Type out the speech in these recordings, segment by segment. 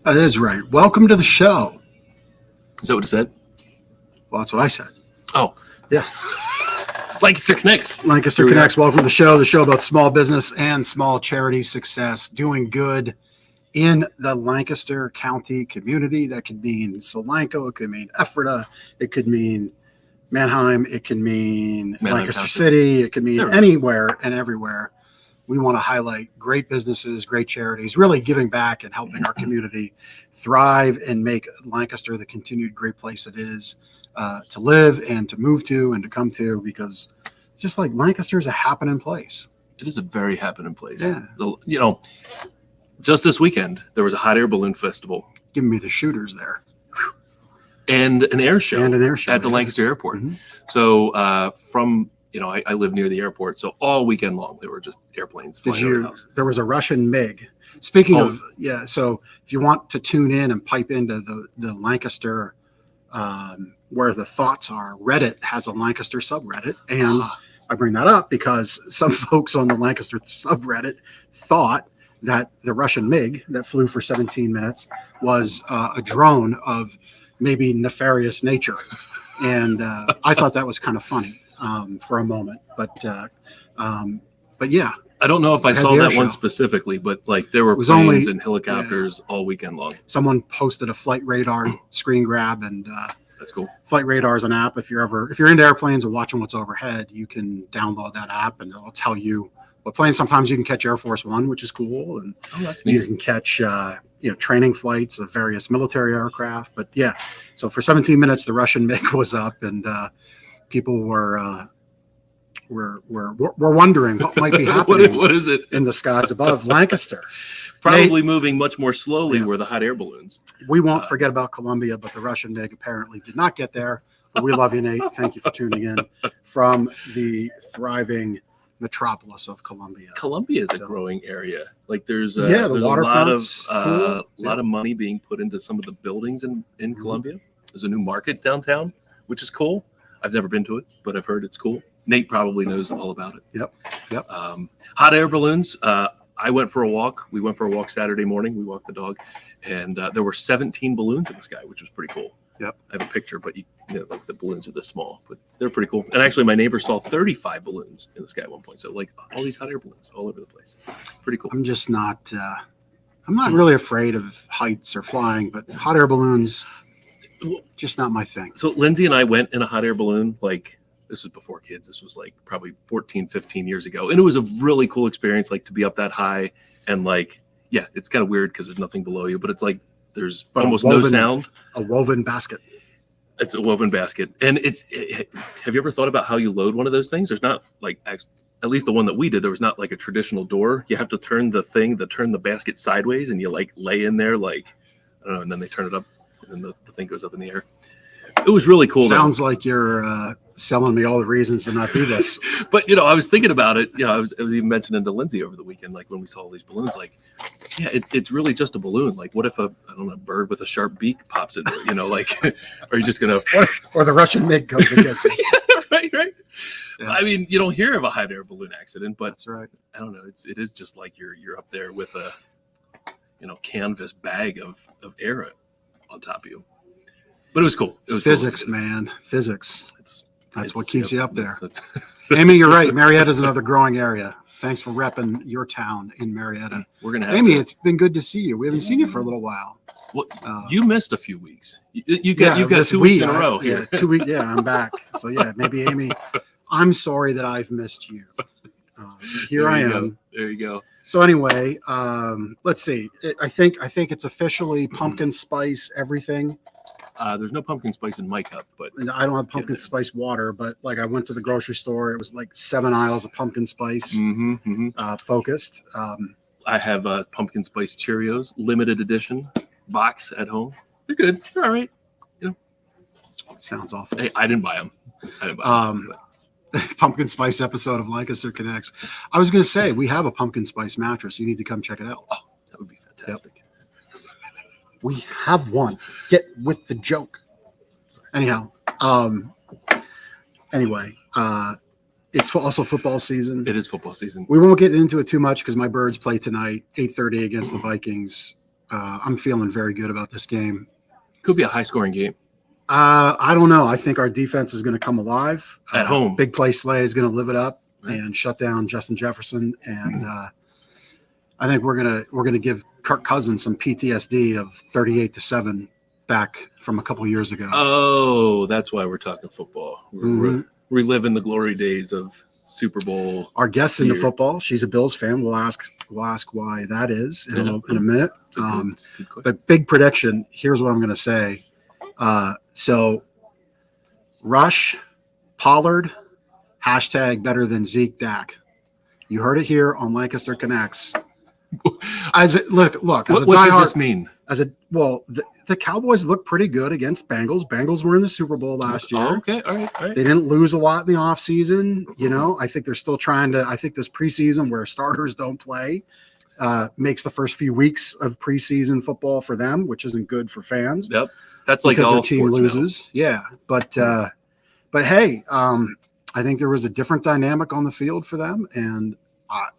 That is right. Welcome to the show. Is that what it said? Well, that's what I said. Oh, yeah. Lancaster Connects. Lancaster Connects. Welcome to the show about small business and small charity success, doing good in the Lancaster County community. That could mean Solanco, it could mean Ephrata, it could mean Manheim, it can mean Lancaster County. City, it could mean anywhere and everywhere. We want to highlight great businesses, great charities, really giving back and helping our community thrive and make Lancaster the continued great place it is to live and to move to and to come to, because just like Lancaster is a happening place. It is a very happening place. Yeah. Just this weekend, there was a hot air balloon festival. Giving me the shooters there. And an air show. At the Lancaster Airport. Mm-hmm. So I live near the airport, so all weekend long there were just airplanes flying over the house. There was a Russian MiG. Speaking of, so if you want to tune in and pipe into the Lancaster, where the thoughts are, Reddit has a Lancaster subreddit, and I bring that up because some folks on the Lancaster subreddit thought that the Russian MiG that flew for 17 minutes was a drone of maybe nefarious nature, and I thought that was kind of funny for a moment, but yeah. I don't know if I saw that one specifically, but like there were planes and helicopters all weekend long. Someone posted a flight radar screen grab, and that's cool. Flight radar is an app. If you're into airplanes and watching what's overhead, you can download that app and it'll tell you what planes. Sometimes you can catch Air Force One, which is cool, and that's neat. You can catch training flights of various military aircraft. But yeah, so for 17 minutes the Russian MiG was up, and people were wondering what might be happening. What is it in the skies above Lancaster? Probably moving much more slowly were the hot air balloons. We won't forget about Columbia, but the Russian MiG apparently did not get there. But we love you, Nate. Thank you for tuning in from the thriving metropolis of Columbia. Columbia is a growing area. Like there's the a lot of money being put into some of the buildings in Columbia. There's a new market downtown, which is cool. I've never been to it, but I've heard it's cool. Nate probably knows all about it. Yep. Hot air balloons. I went for a walk. We went for a walk Saturday morning. We walked the dog, and there were 17 balloons in the sky, which was pretty cool. Yep. I have a picture, but like the balloons are this small, but they're pretty cool. And actually, my neighbor saw 35 balloons in the sky at one point. So like all these hot air balloons all over the place. Pretty cool. I'm just not. I'm not really afraid of heights or flying, but hot air balloons, just not my thing. So Lindsay and I went in a hot air balloon. Like this was before kids. This was like probably 14, 15 years ago, and it was a really cool experience. Like to be up that high, and like it's kind of weird because there's nothing below you, but it's like there's almost no sound. A woven basket. It's a woven basket. And have you ever thought about how you load one of those things? There's not like, at least the one that we did, there was not like a traditional door. You have to turn the basket sideways, and you like lay in there, like, I don't know. And then they turn it up, and then the thing goes up in the air. It was really cool. Sounds like you're selling me all the reasons to not do this. But, I was thinking about it. I was even mentioning to Lindsay over the weekend, like when we saw all these balloons, like, it's really just a balloon. Like, what if a bird with a sharp beak pops in there, like, are you just going to. Or the Russian MiG comes and gets it. Right. Yeah. I mean, you don't hear of a hot air balloon accident, but that's right. I don't know. It is just like you're up there with a, canvas bag of air on top of you. But it was cool. It was physics, cool. Man. Physics. That's what keeps you up there. That's Amy, you're right. Marietta's another growing area. Thanks for repping your town in Marietta. We're gonna have Amy. It's been good to see you. We haven't seen you for a little while. Well, you missed a few weeks. You've got 2 weeks in a row here. 2 weeks. Yeah, I'm back. So maybe Amy. I'm sorry that I've missed you. Here I am. There you go. So anyway, let's see. I think it's officially pumpkin spice everything. There's no pumpkin spice in my cup, but I don't have pumpkin spice water. But like I went to the grocery store, it was like 7 aisles of pumpkin spice focused. I have pumpkin spice Cheerios limited edition box at home. They're good. They're all right. Sounds awful. Hey, I didn't buy them. Pumpkin spice episode of Lancaster Connects. I was going to say we have a pumpkin spice mattress. You need to come check it out. Oh, that would be fantastic. Yep. We have one. Get with the joke. Anyhow, it's also football season. It is football season. We won't get into it too much because my Birds play tonight, 8:30 against the Vikings. I'm feeling very good about this game. Could be a high-scoring game. I don't know. I think our defense is going to come alive. At home. Big play Slay is going to live it up Right. and shut down Justin Jefferson. And I think we're gonna give Kirk Cousins some PTSD of 38-7 back from a couple years ago. Oh, that's why we're talking football. We're Mhm. reliving the glory days of Super Bowl. Our guest into Year. football, she's a Bills fan. We'll ask why that is in a minute. Good question. But big prediction. Here's what I'm going to say. So, Rush, Pollard, hashtag better than Zeke Dak. You heard it here on Lancaster Connects. Look. As what does this mean? The Cowboys look pretty good against Bengals. Bengals were in the Super Bowl last year. Oh, okay, all right. They didn't lose a lot in the offseason. You know, I think they're still trying to. I think this preseason where starters don't play makes the first few weeks of preseason football for them, which isn't good for fans. Yep, that's like because all their team loses. Now. Yeah, but hey, I think there was a different dynamic on the field for them, and I'll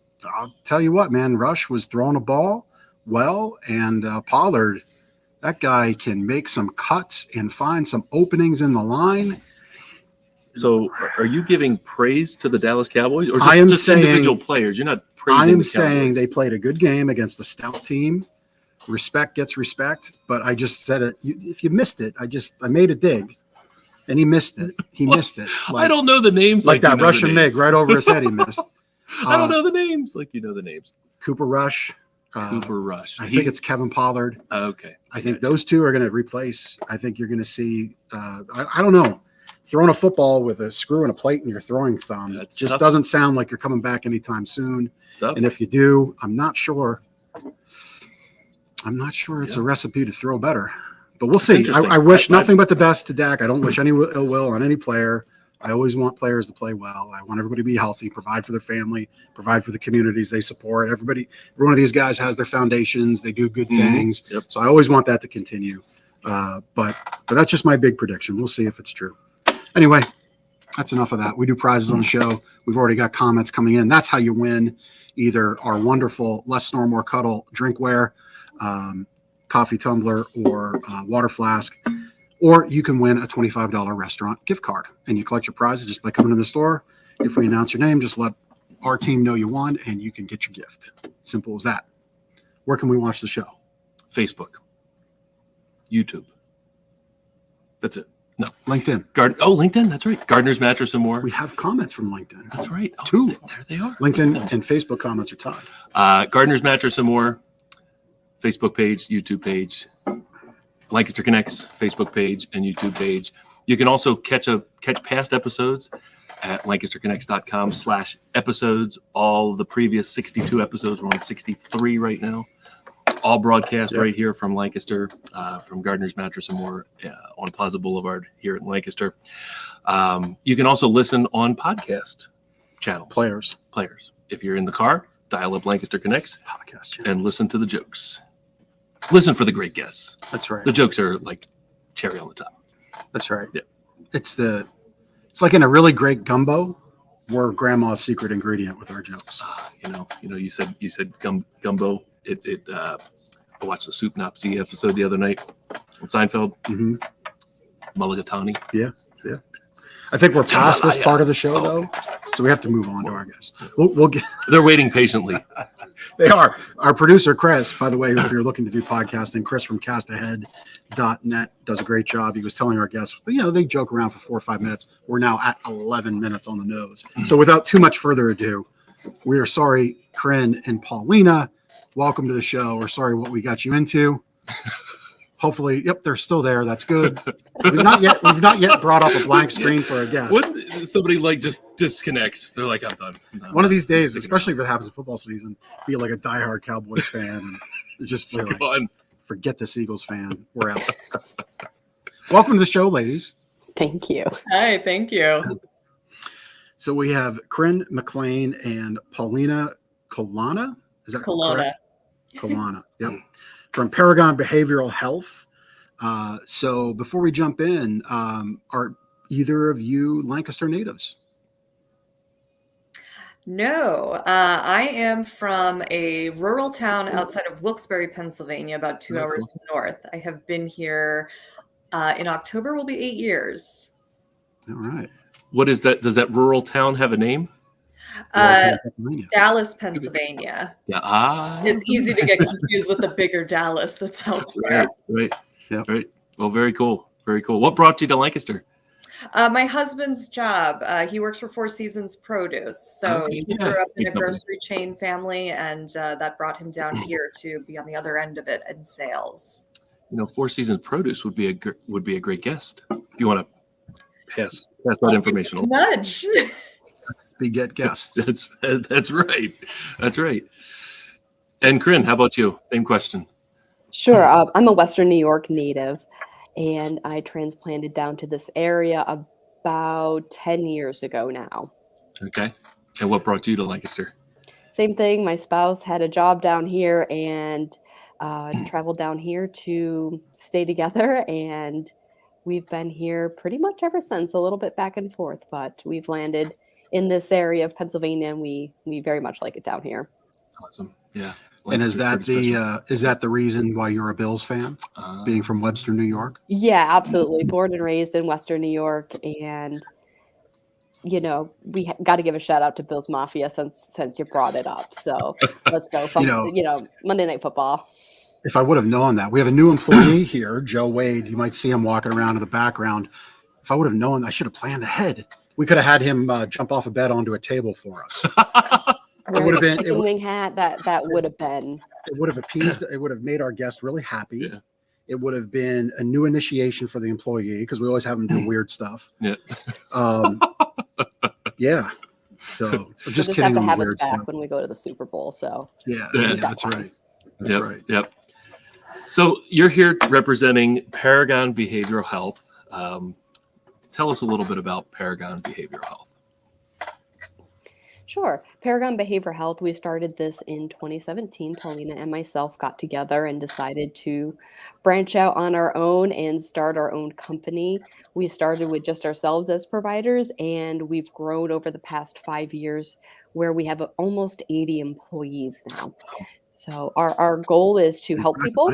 tell you what, man, Rush was throwing a ball well, and Pollard, that guy can make some cuts and find some openings in the line. So are you giving praise to the Dallas Cowboys or I am just saying, individual players? You're not praising I am the Cowboys. saying they played a good game against a stout team. Respect gets respect, but I just said it. If you missed it, I made a dig, and he missed it. He missed it. I don't know the names. Like that you know Russian MiG right over his head he missed. I don't know the names like you know the names. Cooper Rush. Cooper Rush. I think it's Kevin Pollard. Okay. I think those two are going to replace. I think you're going to see. I don't know. Throwing a football with a screw and a plate in your throwing thumb just tough. Doesn't sound like you're coming back anytime soon. And if you do, I'm not sure it's a recipe to throw better. But we'll see. I wish nothing but the best to Dak. I don't wish any ill will on any player. I always want players to play well. I want everybody to be healthy, provide for their family, provide for the communities they support. Every one of these guys has their foundations. They do good things. Yep. So I always want that to continue. But that's just my big prediction. We'll see if it's true. Anyway, that's enough of that. We do prizes on the show. We've already got comments coming in. That's how you win either our wonderful Less Snore, More Cuddle drinkware, coffee tumbler, or water flask. Or you can win a $25 restaurant gift card. And you collect your prizes just by coming to the store. If we announce your name, just let our team know you won, and you can get your gift. Simple as that. Where can we watch the show? Facebook. YouTube. That's it. No. LinkedIn. LinkedIn. That's right. Gardener's Mattress and More. We have comments from LinkedIn. That's right. Two. There they are. LinkedIn and Facebook comments are tied. Gardener's Mattress and More. Facebook page, YouTube page. Lancaster Connects Facebook page and YouTube page. You can also catch past episodes at lancasterconnects.com/episodes. All the previous 62 episodes, we're on 63 right now. All broadcast right here from Lancaster, from Gardener's Mattress and More on Plaza Boulevard here in Lancaster. You can also listen on podcast channels. Players. If you're in the car, dial up Lancaster Connects podcast channel and listen to the jokes. Listen for the great guests. That's right. The jokes are like cherry on the top. That's right. Yeah. It's like in a really great gumbo. We're grandma's secret ingredient with our jokes. You said gumbo. I watched the Soup Nazi episode the other night on Seinfeld. Mm-hmm. Mulligatawny. Yeah. I think we're past this part of the show though, so we have to move on to our guests. We'll get. They're waiting patiently. They are. Our producer Chris, by the way, if you're looking to do podcasting, Chris from castahead.net does a great job. He was telling our guests, they joke around for 4 or 5 minutes. We're now at 11 minutes on the nose. So without too much further ado, we are sorry, Kryn and Paulina. Welcome to the show. We're sorry what we got you into. Hopefully, they're still there. That's good. We've not yet brought up a blank screen for a guest. What somebody just disconnects? They're like, I'm done. No, one of these days, especially if it happens in football season, be like a diehard Cowboys fan and just be like, forget this Eagles fan. We're out. Welcome to the show, ladies. Thank you. Hi, thank you. So we have Kryn McClain and Paulina Colonna. Is that Colonna? Correct? Colonna. Yep. From Paragon Behavioral Health. So before we jump in, are either of you Lancaster natives? No, I am from a rural town outside of Wilkes-Barre, Pennsylvania, about 2 hours north. I have been here in October will be 8 years. All right. What is that? Does that rural town have a name? Dallas, Pennsylvania. Yeah. It's easy to get confused with the bigger Dallas that's out there. Right. Well, very cool. Very cool. What brought you to Lancaster? My husband's job. He works for Four Seasons Produce. So he grew up in a grocery chain family, and that brought him down here to be on the other end of it in sales. Four Seasons Produce would be a great guest. If you want to pass that information along. Nudge. We get guests. That's right. That's right. And Kryn, how about you? Same question. Sure. I'm a Western New York native, and I transplanted down to this area about 10 years ago now. Okay. And what brought you to Lancaster? Same thing. My spouse had a job down here and traveled down here to stay together, and we've been here pretty much ever since, a little bit back and forth, but we've landed in this area of Pennsylvania, and we very much like it down here. Awesome. Yeah. And is that the reason why you're a Bills fan, being from Webster, New York? Yeah, absolutely. Born and raised in Western New York, and we got to give a shout out to Bills Mafia since you brought it up. So let's go from Monday Night Football. If I would have known that, we have a new employee here, Joe Wade. You might see him walking around in the background. If I would have known, I should have planned ahead. We could have had him jump off a bed onto a table for us. It would have been chicken wing hat. That would have been. It would have appeased. It would have made our guest really happy. Yeah. It would have been a new initiation for the employee because we always have them do weird stuff. Yeah. Yeah. So just kidding. Have to have us back stuff when we go to the Super Bowl. So yeah, that's right. That's right. Yep. So you're here representing Paragon Behavioral Health. Tell us a little bit about Paragon Behavioral Health. Sure. Paragon Behavioral Health, we started this in 2017. Paulina and myself got together and decided to branch out on our own and start our own company. We started with just ourselves as providers, and we've grown over the past 5 years where we have almost 80 employees now. So our goal is to help people.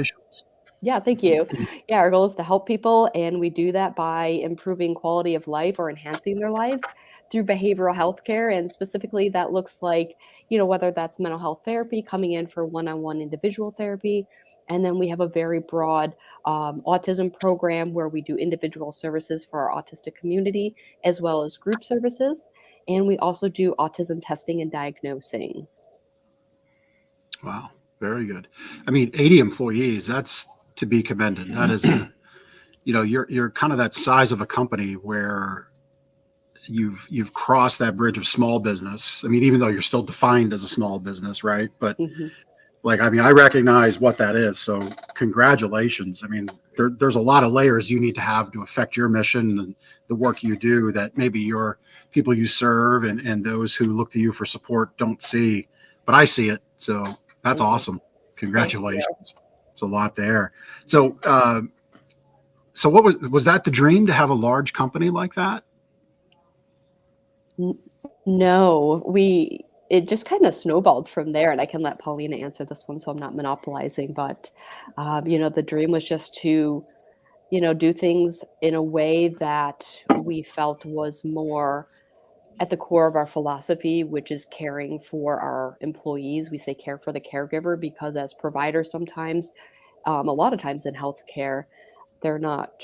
Yeah, thank you. Yeah, our goal is to help people, and we do that by improving quality of life or enhancing their lives through behavioral health care. And specifically, that looks like, whether that's mental health therapy, coming in for one-on-one individual therapy. And then we have a very broad autism program where we do individual services for our autistic community, as well as group services. And we also do autism testing and diagnosing. Wow. Very good. I mean, 80 employees, that's to be commended. That is, you're kind of that size of a company where you've crossed that bridge of small business. I mean, even though you're still defined as a small business, right? But I recognize what that is. So congratulations. I mean, there's a lot of layers you need to have to affect your mission and the work you do that maybe your people you serve and those who look to you for support don't see, but I see it. So that's awesome. Congratulations. It's a lot there. So, so what was that the dream to have a large company like that? No, it just kind of snowballed from there, and I can let Paulina answer this one, so I'm not monopolizing. But the dream was just to, do things in a way that we felt was more at the core of our philosophy, which is caring for our employees. We say care for the caregiver because as providers, sometimes, a lot of times in healthcare, they're not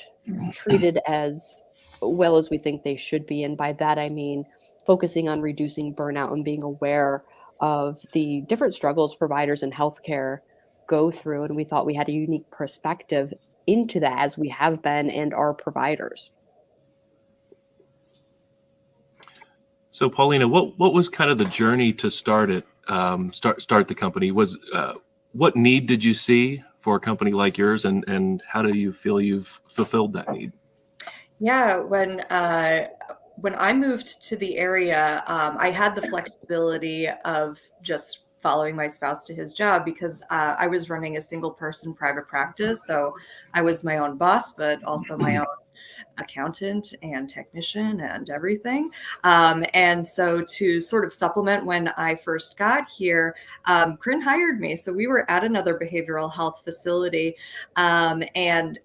treated as well as we think they should be. And by that, I mean focusing on reducing burnout and being aware of the different struggles providers in healthcare go through. And we thought we had a unique perspective into that, as we have been and are providers. So Paulina, what was kind of the journey to start it? Start the company? What need did you see for a company like yours, and how do you feel you've fulfilled that need? Yeah, when I moved to the area, I had the flexibility of just following my spouse to his job because I was running a single person private practice. So I was my own boss, but also my own accountant and technician and everything. And so to sort of supplement, when I first got here, Kryn hired me. So we were at another behavioral health facility, and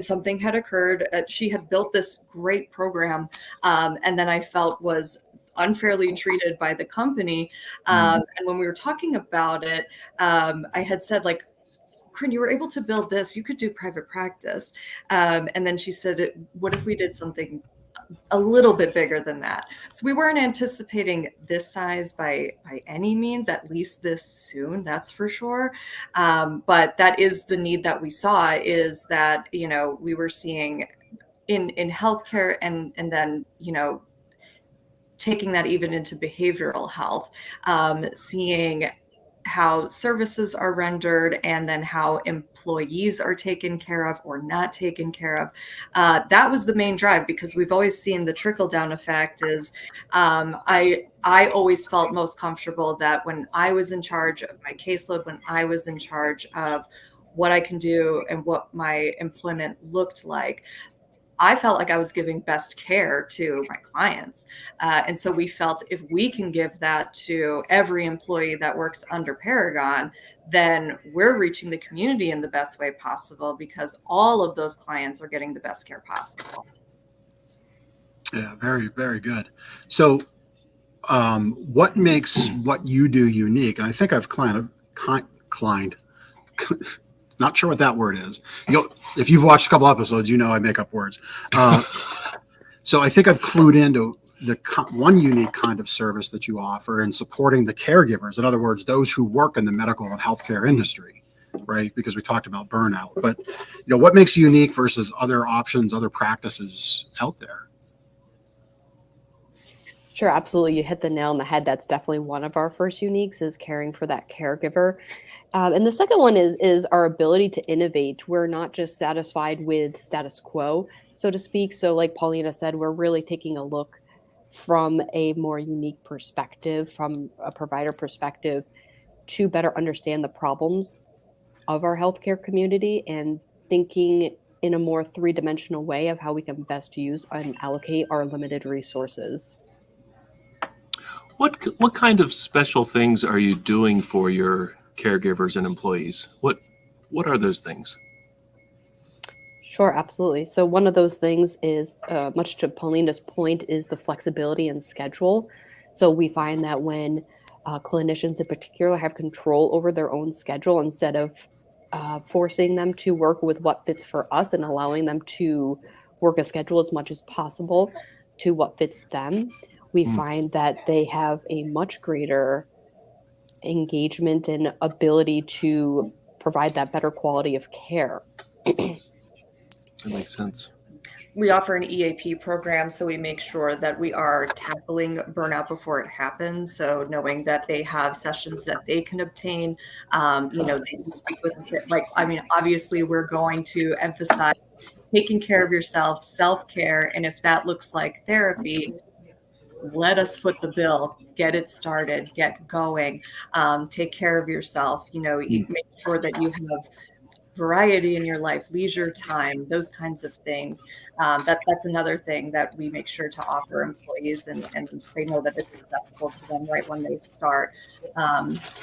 something had occurred. She had built this great program, and then I felt was unfairly treated by the company. And when we were talking about it, I had said, like, Kryn, you were able to build this, you could do private practice. And then she said, what if we did something a little bit bigger than that? So we weren't anticipating this size by any means, at least this soon, that's for sure. But that is the need that we saw, is that, we were seeing in healthcare, and then, taking that even into behavioral health, seeing how services are rendered, and then how employees are taken care of or not taken care of. That was the main drive, because we've always seen the trickle down effect is, I always felt most comfortable that when I was in charge of my caseload, when I was in charge of what I can do and what my employment looked like, I felt like I was giving best care to my clients. And so we felt, if we can give that to every employee that works under Paragon, then we're reaching the community in the best way possible, because all of those clients are getting the best care possible. Yeah, very, very good. So what makes what you do unique? And I think I've not sure what that word is. If you've watched a couple episodes, I make up words. So I think I've clued into the one unique kind of service that you offer in supporting the caregivers. In other words, those who work in the medical and healthcare industry, right? Because we talked about burnout. But what makes you unique versus other options, other practices out there? Sure, absolutely. You hit the nail on the head. That's definitely one of our first uniques, is caring for that caregiver. And the second one is our ability to innovate. We're not just satisfied with status quo, so to speak. So like Paulina said, we're really taking a look from a more unique perspective, from a provider perspective, to better understand the problems of our healthcare community, and thinking in a more three-dimensional way of how we can best use and allocate our limited resources. What kind of special things are you doing for your caregivers and employees? What are those things? Sure, absolutely. So one of those things is, much to Paulina's point, is the flexibility in schedule. So we find that when clinicians in particular have control over their own schedule, instead of forcing them to work with what fits for us, and allowing them to work a schedule as much as possible to what fits them, we find that they have a much greater engagement and ability to provide that better quality of care. That makes sense. We offer an EAP program, so we make sure that we are tackling burnout before it happens. So knowing that they have sessions that they can obtain, they can speak with, obviously we're going to emphasize taking care of yourself, self-care. And if that looks like therapy, let us foot the bill, get it started, get going, take care of yourself, make sure that you have variety in your life, leisure time, those kinds of things. That's another thing that we make sure to offer employees, and they know that it's accessible to them right when they start, so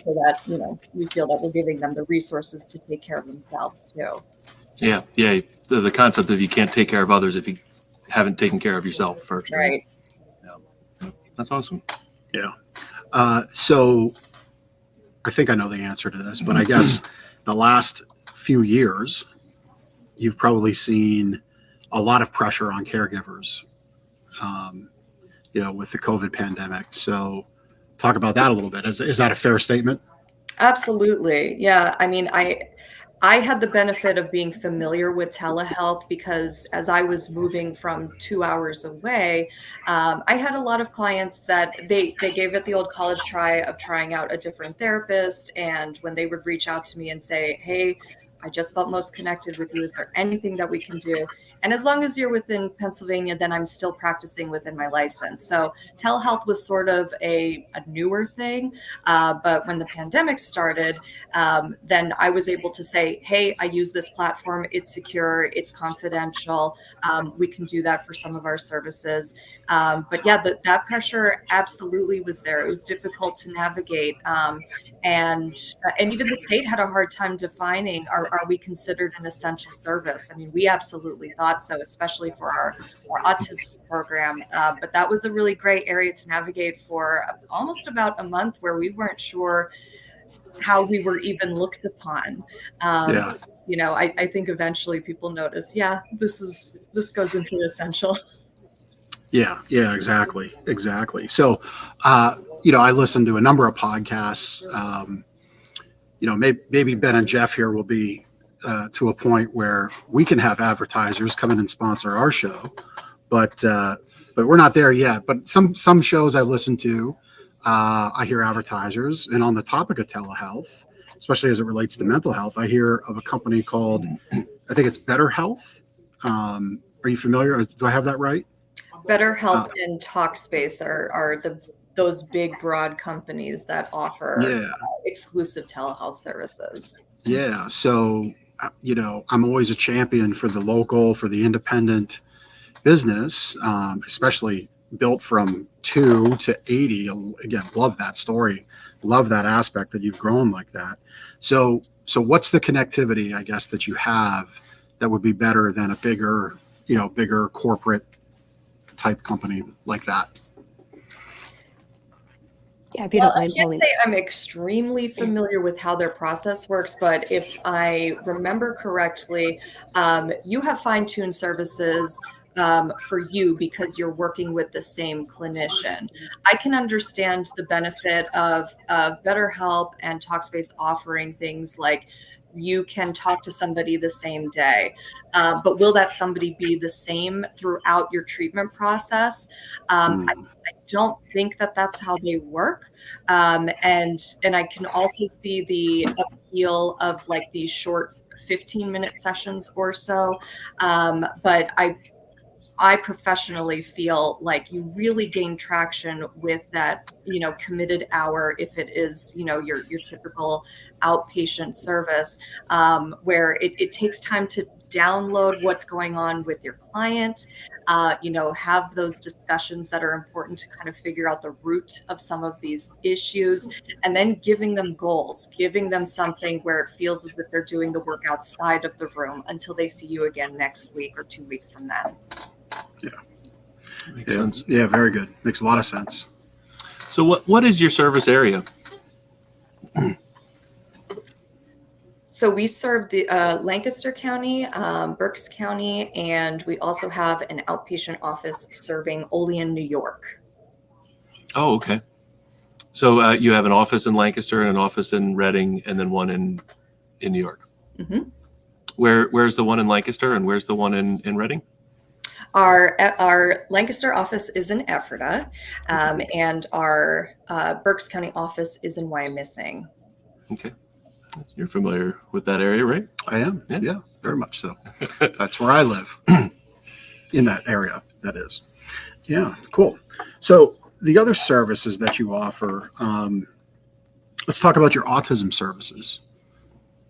that, we feel that we're giving them the resources to take care of themselves too. Yeah. The concept of you can't take care of others if you haven't taken care of yourself first. Right. Yeah. That's awesome. Yeah. So I think I know the answer to this, but I guess the last few years, you've probably seen a lot of pressure on caregivers, with the COVID pandemic. So talk about that a little bit. Is that a fair statement? Absolutely. Yeah. I mean, I had the benefit of being familiar with telehealth, because as I was moving from 2 hours away, I had a lot of clients that they gave it the old college try of trying out a different therapist. And when they would reach out to me and say, hey, I just felt most connected with you. Is there anything that we can do? And as long as you're within Pennsylvania, then I'm still practicing within my license. So telehealth was sort of a newer thing. But when the pandemic started, then I was able to say, hey, I use this platform. It's secure. It's confidential. We can do that for some of our services. But yeah, that pressure absolutely was there. It was difficult to navigate. And even the state had a hard time defining, are we considered an essential service? I mean, we absolutely thought so, especially for our autism program. But that was a really great area to navigate for almost about a month, where we weren't sure how we were even looked upon. I think eventually people noticed, this goes into essential. Yeah, exactly. So, I listen to a number of podcasts. Maybe Ben and Jeff here will be to a point where we can have advertisers come in and sponsor our show, but we're not there yet. But some shows I listen to, I hear advertisers, and on the topic of telehealth, especially as it relates to mental health, I hear of a company called, I think it's Better Health. Are you familiar? Do I have that right? BetterHelp and Talkspace are those big, broad companies that offer exclusive telehealth services. Yeah. So, I'm always a champion for the local, for the independent business, especially built from 2 to 80. Again, love that story. Love that aspect that you've grown like that. So what's the connectivity, I guess, that you have that would be better than a bigger corporate type company like that? Yeah, if you don't mind, I can't Paulina. say I'm extremely familiar with how their process works, but if I remember correctly, you have fine-tuned services for you because you're working with the same clinician. I can understand the benefit of BetterHelp and Talkspace offering things like you can talk to somebody the same day, but will that somebody be the same throughout your treatment process? I don't think that that's how they work. And I can also see the appeal of like these short 15-minute sessions or so. But I professionally feel like you really gain traction with that, committed hour, if it is, your typical outpatient service, where it takes time to download what's going on with your client, have those discussions that are important to kind of figure out the root of some of these issues, and then giving them goals, giving them something where it feels as if they're doing the work outside of the room until they see you again next week or 2 weeks from then. Makes sense. Yeah, very good. Makes a lot of sense. So what is your service area? So we serve the Lancaster County, Berks County, and we also have an outpatient office serving Olean, New York. Oh, okay. So you have an office in Lancaster and an office in Reading, and then one in New York. Mm-hmm. Where's the one in Lancaster, and where's the one in Reading? Our Lancaster office is in Ephrata, and our Berks County office is in Wyomissing. Okay. You're familiar with that area, right? I am. Yeah, very much so. That's where I live, in that area, that is. Yeah, cool. So the other services that you offer, let's talk about your autism services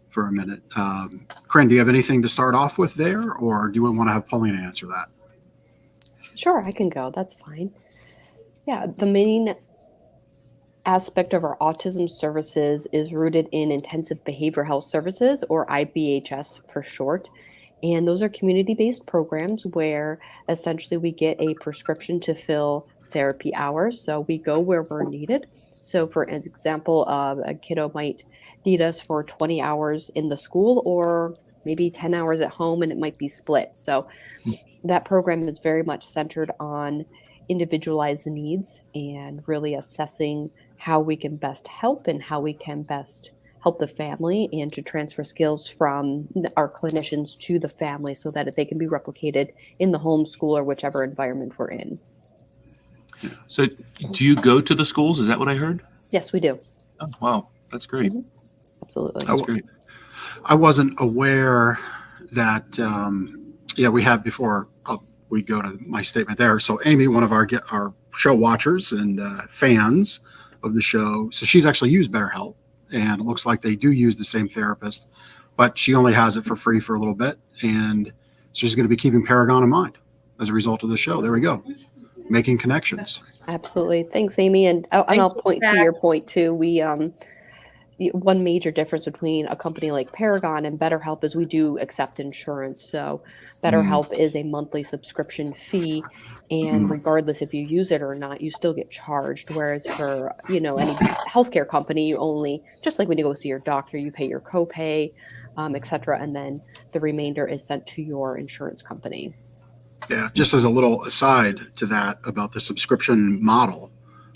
for a minute. Kryn, do you have anything to start off with there, or do you want to have Paulina answer that? Sure, I can go. That's fine. Yeah, the main aspect of our autism services is rooted in intensive behavioral health services, or IBHS for short. And those are community-based programs where essentially we get a prescription to fill therapy hours. So we go where we're needed. So for an example, a kiddo might need us for 20 hours in the school, or maybe 10 hours at home, and it might be split. So that program is very much centered on individualized needs and really assessing how we can best help and how we can best help the family, and to transfer skills from our clinicians to the family so that they can be replicated in the home, school, or whichever environment we're in. So do you go to the schools? Is that what I heard? Yes, we do. Oh, wow. That's great. Mm-hmm. Absolutely. That's great. I wasn't aware that, we have before we go to my statement there. So Amy, one of our show watchers and fans of the show, so she's actually used BetterHelp, and it looks like they do use the same therapist, but she only has it for free for a little bit, and so she's going to be keeping Paragon in mind as a result of the show. There we go, making connections. Absolutely. Thanks, Amy. And I'll point to your point too. One major difference between a company like Paragon and BetterHelp is we do accept insurance. So BetterHelp is a monthly subscription fee, and regardless if you use it or not, you still get charged. Whereas for, any healthcare company, you only, just like when you go see your doctor, you pay your copay, et cetera, and then the remainder is sent to your insurance company. Yeah, just as a little aside to that about the subscription model,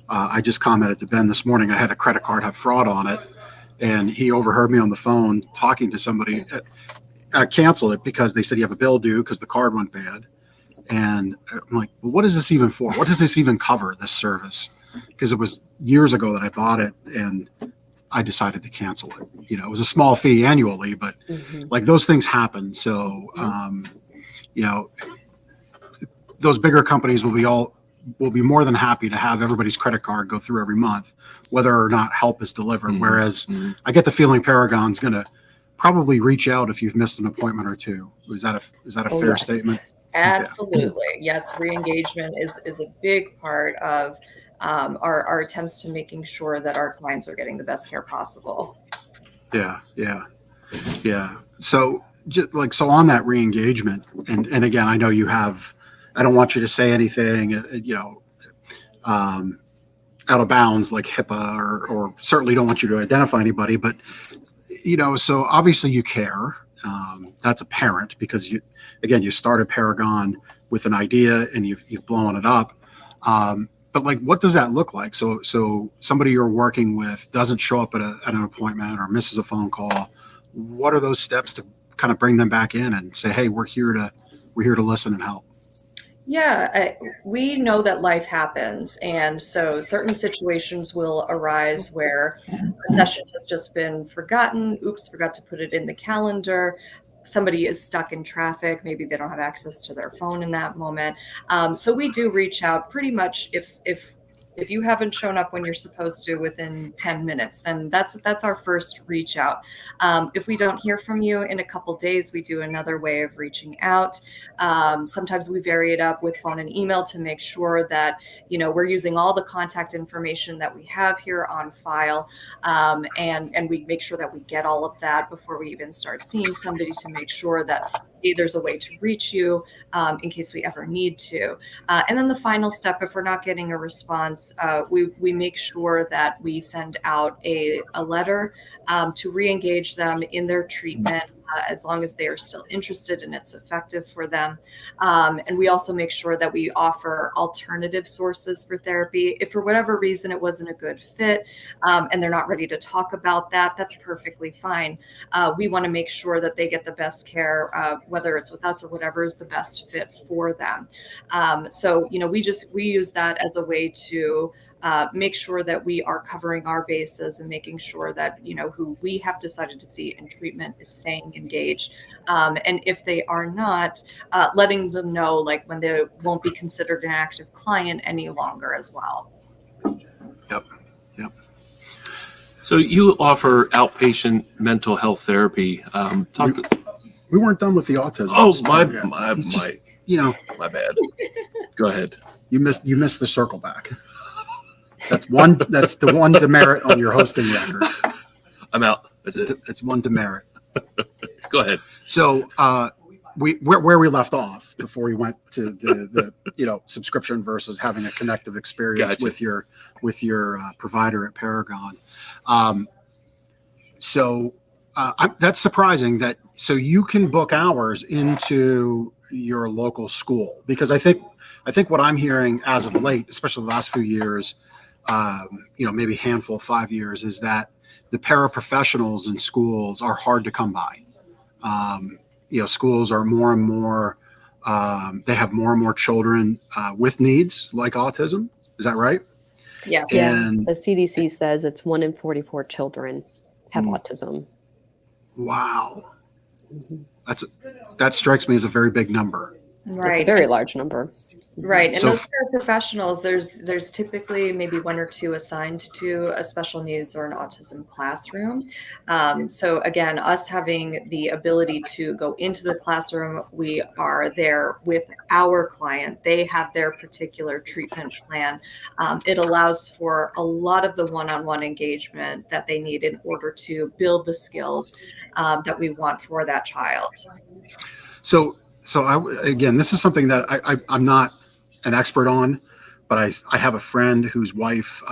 I just commented to Ben this morning, I had a credit card have fraud on it, and he overheard me on the phone talking to somebody. I canceled it because they said you have a bill due because the card went bad. And I'm like, well, what is this even for? What does this even cover, this service? Because it was years ago that I bought it, and I decided to cancel it. It was a small fee annually, but like those things happen. So, those bigger companies will be more than happy to have everybody's credit card go through every month, whether or not help is delivered. Whereas I get the feeling Paragon's going to probably reach out if you've missed an appointment or two. Is that a fair statement? Absolutely. Yes. Re-engagement is a big part of our attempts to making sure that our clients are getting the best care possible. Yeah. So so on that re-engagement, and again, I know you have, I don't want you to say anything, out of bounds like HIPAA, or certainly don't want you to identify anybody, but, so obviously you care. That's apparent because you started Paragon with an idea and you've blown it up. But like, what does that look like? So somebody you're working with doesn't show up at an appointment or misses a phone call. What are those steps to kind of bring them back in and say, hey, we're here to listen and help? Yeah, we know that life happens. And so certain situations will arise where a session has just been forgotten. Oops, forgot to put it in the calendar. Somebody is stuck in traffic. Maybe they don't have access to their phone in that moment. So we do reach out pretty much if you haven't shown up when you're supposed to within 10 minutes, then that's our first reach out. If we don't hear from you in a couple days, we do another way of reaching out. Sometimes we vary it up with phone and email to make sure that, we're using all the contact information that we have here on file. And we make sure that we get all of that before we even start seeing somebody, to make sure that there's a way to reach you in case we ever need to. And then the final step, if we're not getting a response, we make sure that we send out a letter to re-engage them in their treatment, as long as they are still interested and it's effective for them. And we also make sure that we offer alternative sources for therapy. If for whatever reason it wasn't a good fit and they're not ready to talk about that, that's perfectly fine. We want to make sure that they get the best care, whether it's with us or whatever is the best fit for them. So, we use that as a way to make sure that we are covering our bases and making sure that, who we have decided to see in treatment is staying engaged. And if they are not, letting them know, like, when they won't be considered an active client any longer as well. Yep. So you offer outpatient mental health therapy. We weren't done with the autism. Oh, my bad. Go ahead. You missed the circle back. That's the one demerit on your hosting record. I'm out. That's it. It's one demerit. Go ahead. So where we left off before we went to the subscription versus having a connective experience. Gotcha. with your provider at Paragon. That's surprising that so you can book hours into your local school, because I think what I'm hearing as of late, especially the last few years, maybe a handful, 5 years, is that the paraprofessionals in schools are hard to come by. Schools are more and more, they have more and more children with needs like autism. Is that right? Yeah. And the CDC says it's 1 in 44 children have autism. Wow. Mhm. That strikes me as a very big number. It's a Right. very large number. Right. And So those paraprofessionals, there's typically maybe one or two assigned to a special needs or an autism classroom. So again, us having the ability to go into the classroom, we are there with our client. They have their particular treatment plan. It allows for a lot of the one-on-one engagement that they need in order to build the skills that we want for that child. Again, this is something that I'm not an expert on, but I have a friend whose wife,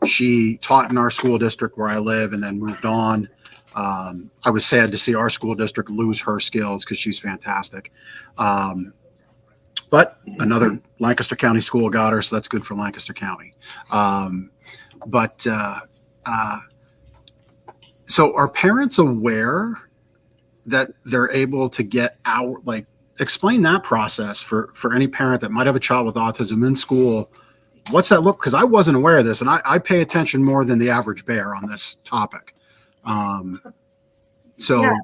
she taught in our school district where I live and then moved on. I was sad to see our school district lose her skills because she's fantastic. But another Lancaster County school got her, so that's good for Lancaster County. So are parents aware that they're able to get out, like, explain that process for any parent that might have a child with autism in school? What's that look? Because I wasn't aware of this, and I pay attention more than the average bear on this topic. So Yeah.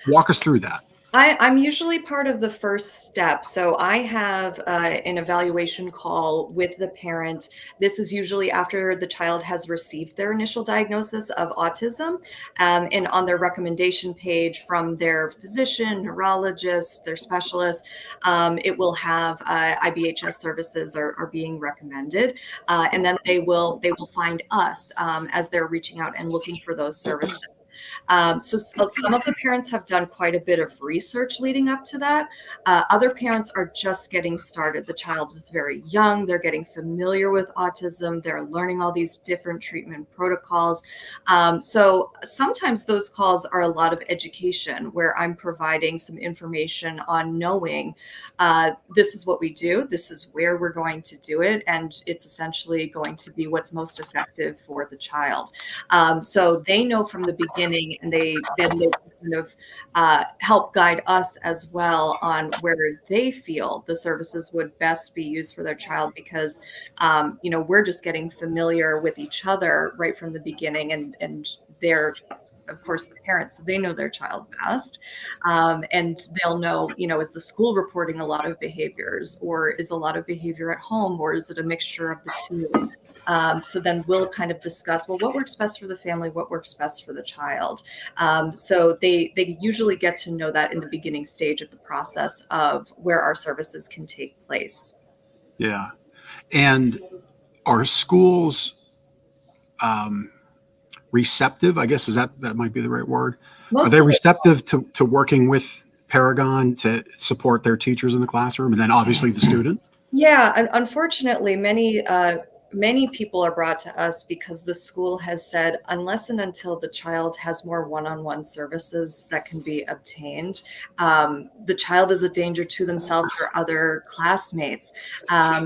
walk us through that. I'm usually part of the first step. So I have an evaluation call with the parent. This is usually after the child has received their initial diagnosis of autism, and on their recommendation page from their physician, neurologist, their specialist, it will have IBHS services are being recommended, and then they will find us as they're reaching out and looking for those services. So some of the parents have done quite a bit of research leading up to that. Other parents are just getting started. The child is very young. They're getting familiar with autism. They're learning all these different treatment protocols. So sometimes those calls are a lot of education where I'm providing some information on knowing this is what we do. This is where we're going to do it. And it's essentially going to be what's most effective for the child. So they know from the beginning, and they kind of help guide us as well on where they feel the services would best be used for their child, because we're just getting familiar with each other right from the beginning, and they're, of course, the parents, they know their child best, and they'll know, is the school reporting a lot of behaviors, or is a lot of behavior at home, or is it a mixture of the two? So then we'll kind of discuss, well, what works best for the family, what works best for the child. So they usually get to know that in the beginning stage of the process of where our services can take place. Yeah. And are schools receptive? I guess that might be the right word. Are they receptive to working with Paragon to support their teachers in the classroom, and then obviously the student? Yeah, and unfortunately, many people are brought to us because the school has said, unless and until the child has more one-on-one services that can be obtained, the child is a danger to themselves or other classmates.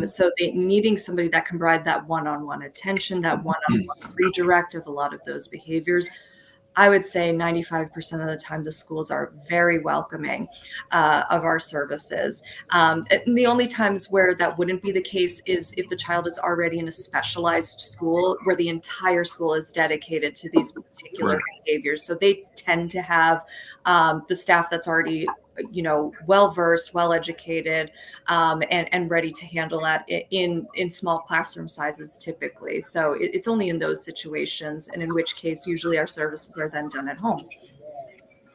So they needing somebody that can provide that one-on-one attention, that one-on-one redirect of a lot of those behaviors. I would say 95% of the time, the schools are very welcoming of our services. And the only times where that wouldn't be the case is if the child is already in a specialized school where the entire school is dedicated to these particular behaviors. So they tend to have the staff that's already well-versed, well-educated, and ready to handle that in small classroom sizes typically. So it's only in those situations, and in which case usually our services are then done at home.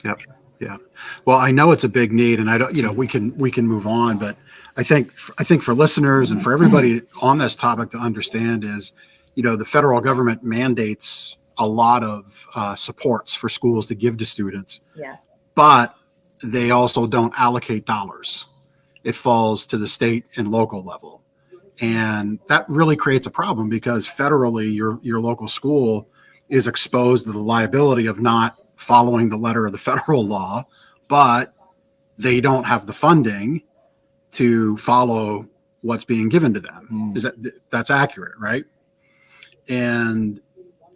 Yep. Yeah. Well, I know it's a big need, and I don't, we can move on, but I think for listeners and for everybody on this topic to understand is, the federal government mandates a lot of supports for schools to give to students. Yeah. But they also don't allocate dollars. It falls to the state and local level. And that really creates a problem because federally, your local school is exposed to the liability of not following the letter of the federal law, but they don't have the funding to follow what's being given to them. That's accurate, right? And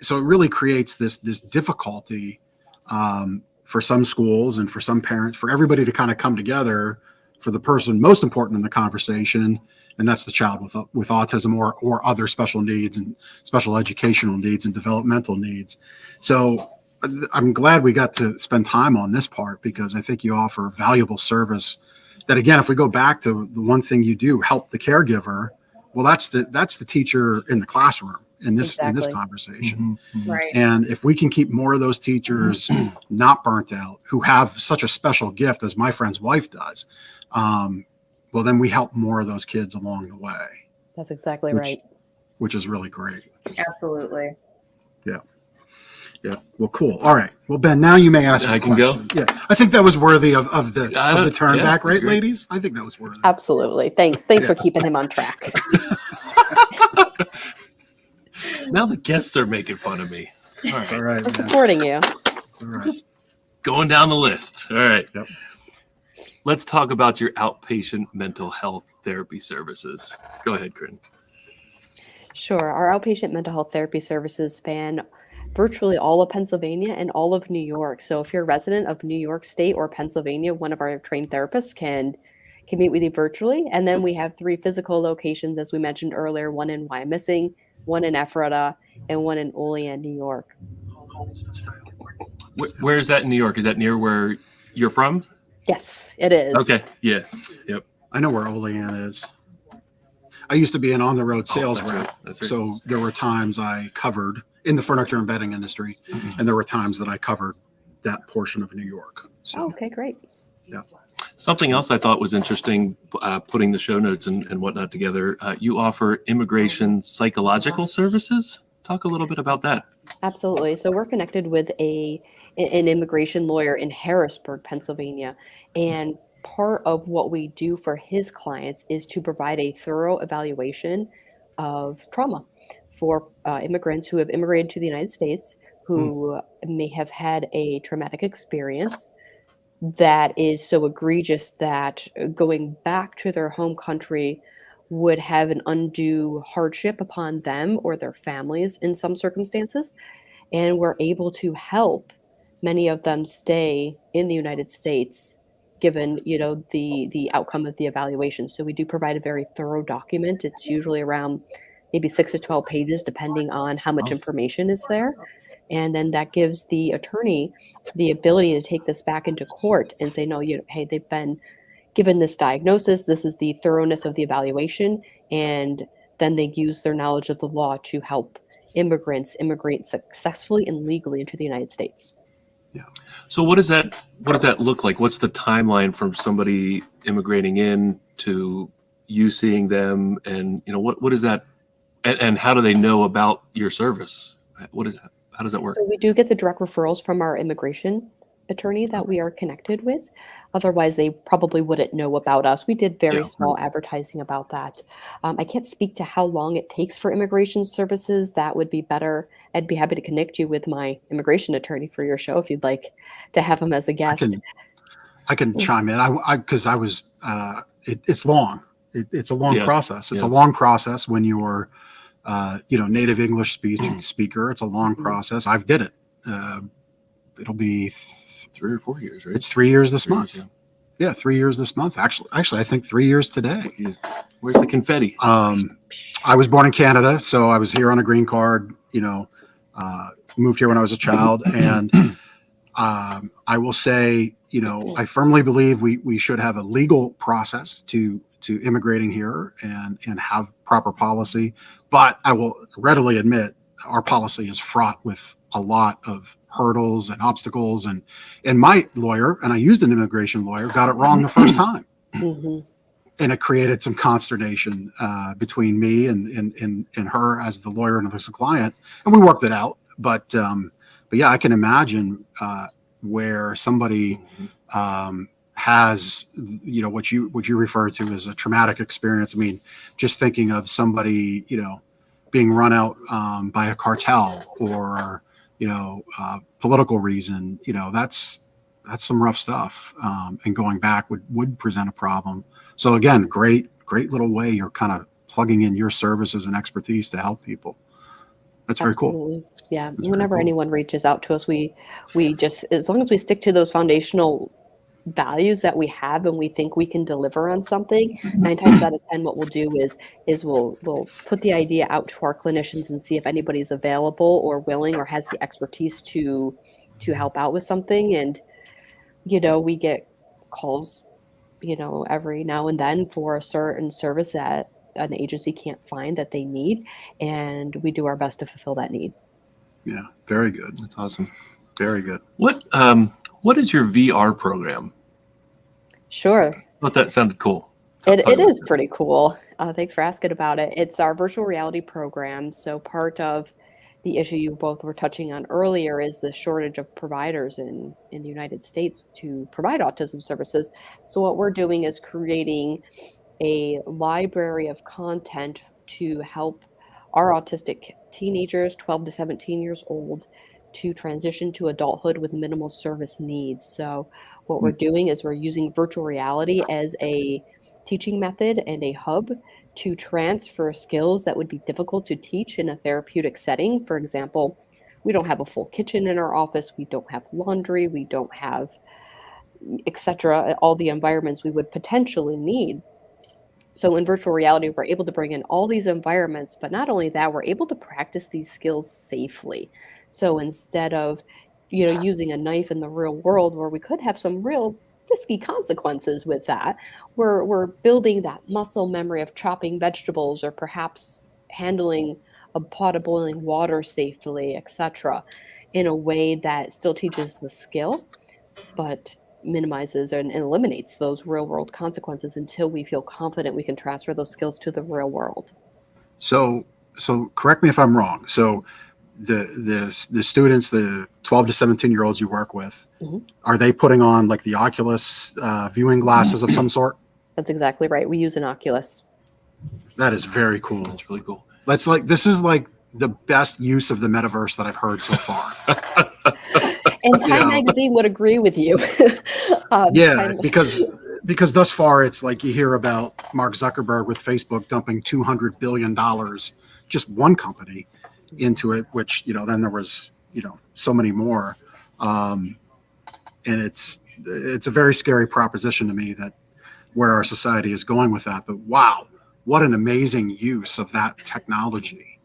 so it really creates this difficulty for some schools and for some parents, for everybody to kind of come together for the person most important in the conversation, and that's the child with autism or other special needs and special educational needs and developmental needs. So I'm glad we got to spend time on this part, because I think you offer valuable service that, again, if we go back to the one thing you do, help the caregiver, well, that's the teacher in the classroom in this Exactly. conversation. Right. And if we can keep more of those teachers not burnt out, who have such a special gift as my friend's wife does, well, then we help more of those kids along the way, That's exactly right. which is really great. Absolutely. Yeah. Well, cool. All right. Well, Ben, now you may ask. I a can go? question. Yeah. I think that was worthy of the turn yeah, back, right, that's great. ladies? I think that was worthy. Absolutely. Thanks for keeping him on track. Now the guests are making fun of me. All It's all right. right. I'm Man. supporting you. It's all right. Just going down the list. All right. Yep. Let's talk about your outpatient mental health therapy services. Go ahead, Kryn. Sure. Our outpatient mental health therapy services span virtually all of Pennsylvania and all of New York. So if you're a resident of New York State or Pennsylvania, one of our trained therapists can meet with you virtually. And then we have 3 physical locations, as we mentioned earlier, one in Wyomissing, one in Ephrata, and one in Olean, New York. Where is that in New York? Is that near where you're from? Yes, it is. Okay. Yeah. Yep. I know where Olean is. I used to be an on-the-road sales that's rep, right. That's right. so there were times I covered in the furniture and bedding industry, and there were times that I covered that portion of New York. So, Oh, okay, great. Something else I thought was interesting, putting the show notes and whatnot together. You offer immigration psychological services. Talk a little bit about that. Absolutely. So we're connected with an immigration lawyer in Harrisburg, Pennsylvania, and part of what we do for his clients is to provide a thorough evaluation of trauma for immigrants who have immigrated to the United States, who may have had a traumatic experience that is so egregious that going back to their home country would have an undue hardship upon them or their families in some circumstances. And we're able to help many of them stay in the United States, given the outcome of the evaluation. So we do provide a very thorough document. It's usually around maybe 6 to 12 pages, depending on how much information is there. And then that gives the attorney the ability to take this back into court and say, no, hey, they've been given this diagnosis. This is the thoroughness of the evaluation. And then they use their knowledge of the law to help immigrants immigrate successfully and legally into the United States. So what does that look like? What's the timeline from somebody immigrating in to you seeing them, and what is that, and how do they know about your service? What is that? How does that work? So we do get the direct referrals from our immigration attorney that we are connected with. Otherwise, they probably wouldn't know about us. We did very small advertising about that. I can't speak to how long it takes for immigration services. That would be better. I'd be happy to connect you with my immigration attorney for your show if you'd like to have him as a guest. I can chime in. It's long. It's a long process. It's a long process when you're, native English speaker. It's a long process. I've did it. It'll be 3 or 4 years, right? It's 3 years this 3 month. years, Yeah, 3 years this month. Actually, I think 3 years today. Where's the confetti? I was born in Canada, so I was here on a green card. Moved here when I was a child, and I will say, I firmly believe we should have a legal process to immigrating here and have proper policy. But I will readily admit our policy is fraught with a lot of hurdles and obstacles, and my lawyer, and I used an immigration lawyer, got it wrong the first time. And it created some consternation between me and her as the lawyer and as the client, and we worked it out. But yeah, I can imagine where somebody has what you refer to as a traumatic experience. I mean, just thinking of somebody being run out by a cartel or political reason, that's some rough stuff. And going back would present a problem. So again, great little way you're kind of plugging in your services and expertise to help people. That's very cool. Yeah. That's Whenever very cool. anyone reaches out to us, we just, as long as we stick to those foundational values that we have and we think we can deliver on something, 9 times out of 10 what we'll do is we'll put the idea out to our clinicians and see if anybody's available or willing or has the expertise to to help out with something. And, we get calls, every now and then for a certain service that an agency can't find that they need. And we do our best to fulfill that need. Yeah, very good. That's awesome. Very good. What is your VR program? Sure. I thought that sounded cool. It is pretty cool. Thanks for asking about it. It's our virtual reality program. So part of the issue you both were touching on earlier is the shortage of providers in the United States to provide autism services. So what we're doing is creating a library of content to help our autistic teenagers, 12 to 17 years old, to transition to adulthood with minimal service needs. So what we're doing is we're using virtual reality as a teaching method and a hub to transfer skills that would be difficult to teach in a therapeutic setting. For example, we don't have a full kitchen in our office. We don't have laundry. We don't have, etc., all the environments we would potentially need. So in virtual reality, we're able to bring in all these environments, but not only that, we're able to practice these skills safely. So instead of, using a knife in the real world where we could have some real risky consequences with that, we're building that muscle memory of chopping vegetables or perhaps handling a pot of boiling water safely, etc., in a way that still teaches the skill, but minimizes and eliminates those real world consequences until we feel confident we can transfer those skills to the real world. So correct me if I'm wrong. So the students, the 12 to 17-year-olds you work with, are they putting on like the Oculus viewing glasses of some sort? That's exactly right. We use an Oculus. That is very cool. That's really cool. This is like the best use of the metaverse that I've heard so far. And Time Magazine would agree with you. Because thus far it's like you hear about Mark Zuckerberg with Facebook dumping $200 billion, just one company, into it, which, then there was, so many more. And it's a very scary proposition to me that where our society is going with that. But wow, what an amazing use of that technology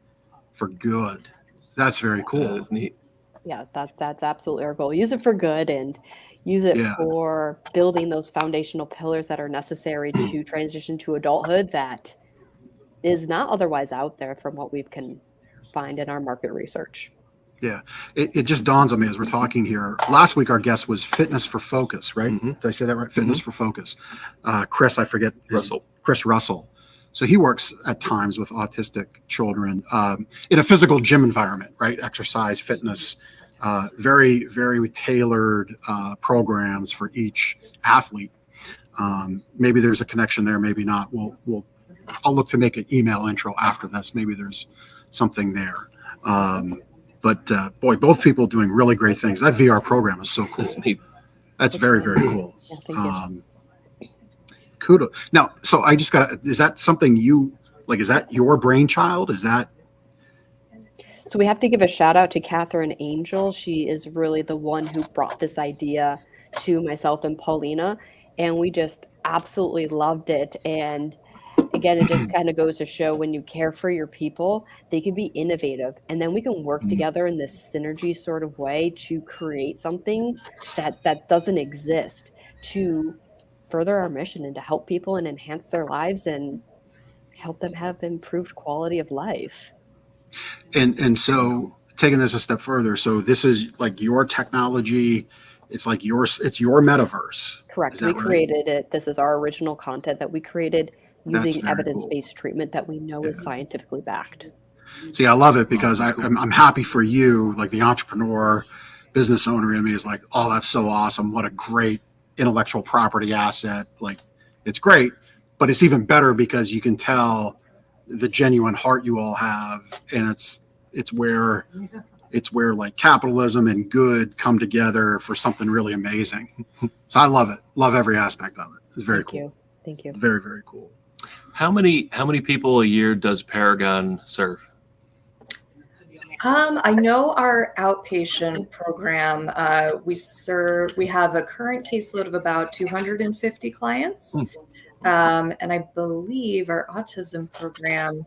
for good. That's very cool. That is neat. Yeah, that's absolutely our goal. Use it for good and use it for building those foundational pillars that are necessary to transition to adulthood that is not otherwise out there from what we can find in our market research. Yeah, it just dawns on me as we're talking here. Last week, our guest was Fitness for Focus, right? Did I say that right? Fitness for Focus. Chris, I forget. Chris Russell. So he works at times with autistic children in a physical gym environment, right? Exercise, fitness, very, very tailored programs for each athlete. Maybe there's a connection there, maybe not. I'll look to make an email intro after this. Maybe there's something there. But boy, both people doing really great things. That VR program is so cool. That's neat. That's very, very cool. Yeah, thank you. Kudos. Now, so I just is that something is that your brainchild? Is that? So we have to give a shout out to Catherine Angel. She is really the one who brought this idea to myself and Paulina, and we just absolutely loved it. And again, it just kind of goes to show when you care for your people, they can be innovative, and then we can work together in this synergy sort of way to create something that doesn't exist, to further our mission and to help people and enhance their lives and help them have improved quality of life. And so taking this a step further, so this is like your technology. It's like it's your metaverse. Correct. We created it. This is our original content that we created using evidence-based treatment that we know is scientifically backed. See, I love it because I'm happy for you, like the entrepreneur, business owner in me is like, oh, that's so awesome. What a great intellectual property asset. Like, it's great, but it's even better because you can tell the genuine heart you all have, and it's where like capitalism and good come together for something really amazing. So I love it. Love every aspect of it. It's very cool. Thank you. Very, very cocool. How many people a year does Paragon serve? I know our outpatient program, we have a current caseload of about 250 clients. And I believe our autism program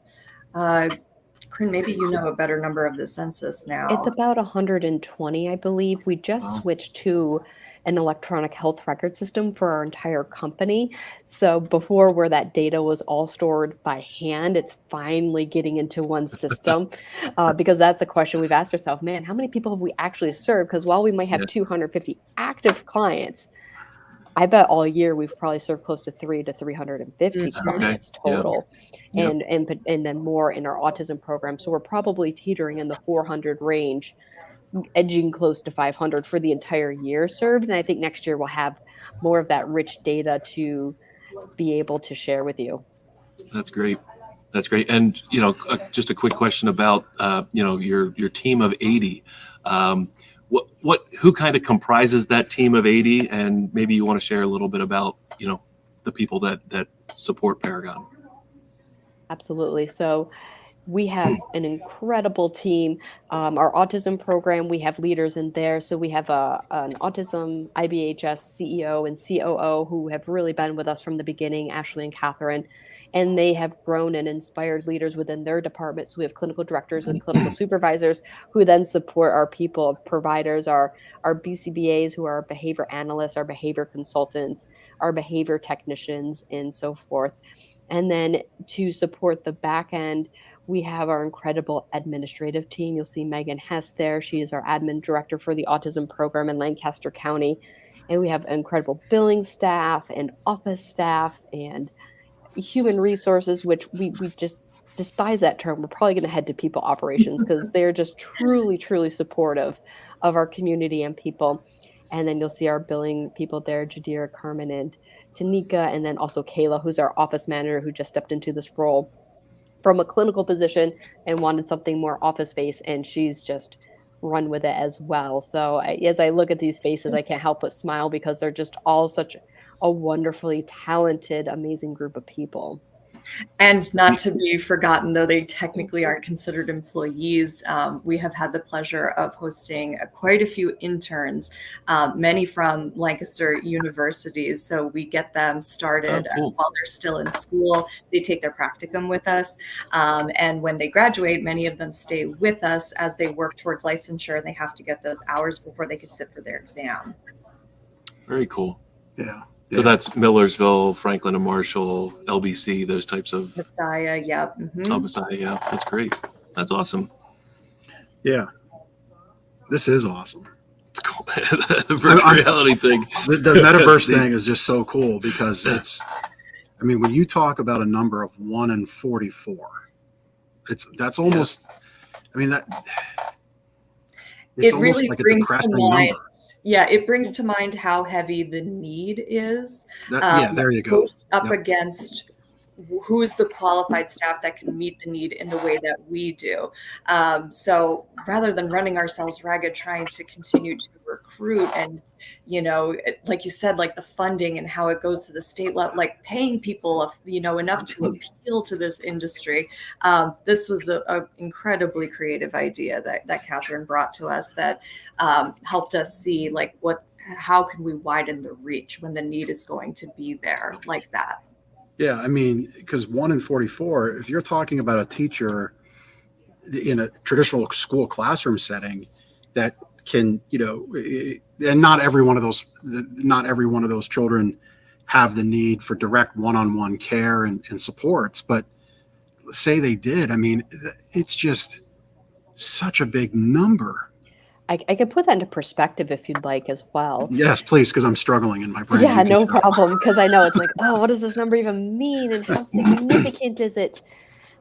Kryn, maybe you know a better number of the census now. It's about 120, I believe. We just switched to an electronic health record system for our entire company. So before, where that data was all stored by hand, it's finally getting into one system, because that's a question we've asked ourselves, man, how many people have we actually served? Because while we might have 250 active clients, I bet all year we've probably served close to 300 to 350 clients total, and then more in our autism program. So we're probably teetering in the 400 range, edging close to 500 for the entire year served. And I think next year we'll have more of that rich data to be able to share with you. That's great. That's great. And, just a quick question about, your team of 80. Who kind of comprises that team of 80? And maybe you want to share a little bit about, the people that support Paragon. Absolutely. So we have an incredible team. Our autism program, we have leaders in there. So we have an autism IBHS CEO and COO who have really been with us from the beginning, Ashley and Catherine, and they have grown and inspired leaders within their department. So we have clinical directors and clinical supervisors who then support our people of providers, our BCBAs who are our behavior analysts, our behavior consultants, our behavior technicians, and so forth. And then to support the back end, we have our incredible administrative team. You'll see Megan Hess there. She is our admin director for the autism program in Lancaster County. And we have incredible billing staff and office staff and human resources, which we just despise that term. We're probably going to head to people operations because they're just truly, truly supportive of our community and people. And then you'll see our billing people there, Jadira, Carmen, and Tanika, and then also Kayla, who's our office manager who just stepped into this role from a clinical position and wanted something more office-based, and she's just run with it as well. So as I look at these faces, I can't help but smile because they're just all such a wonderfully talented, amazing group of people. And not to be forgotten, though they technically aren't considered employees, we have had the pleasure of hosting quite a few interns, many from Lancaster universities. So we get them started while they're still in school. They take their practicum with us. And when they graduate, many of them stay with us as they work towards licensure, and they have to get those hours before they can sit for their exam. Very cool. Yeah. So that's Millersville, Franklin and Marshall, LBC, those types of. Messiah, yep. Mm-hmm. Oh, Messiah, yeah. That's great. That's awesome. Yeah. This is awesome. It's cool. The virtual reality thing. The metaverse thing is just so cool because when you talk about a number of 1 in 44, that's almost, it's almost really like a brings depressing to mind. number. Yeah, it brings to mind how heavy the need is. There you go. Up against who's the qualified staff that can meet the need in the way that we do. So rather than running ourselves ragged, trying to continue to recruit and, like you said, like the funding and how it goes to the state level, like paying people, enough to appeal to this industry. This was an incredibly creative idea that Catherine brought to us that helped us see how can we widen the reach when the need is going to be there like that. Yeah, because 1 in 44, if you're talking about a teacher in a traditional school classroom setting that can, and not every one of those children have the need for direct one-on-one care and supports, but say they did, it's just such a big number. I could put that into perspective if you'd like as well. Yes, please, because I'm struggling in my brain. Yeah, no problem, because I know it's like, oh, what does this number even mean and how significant is it?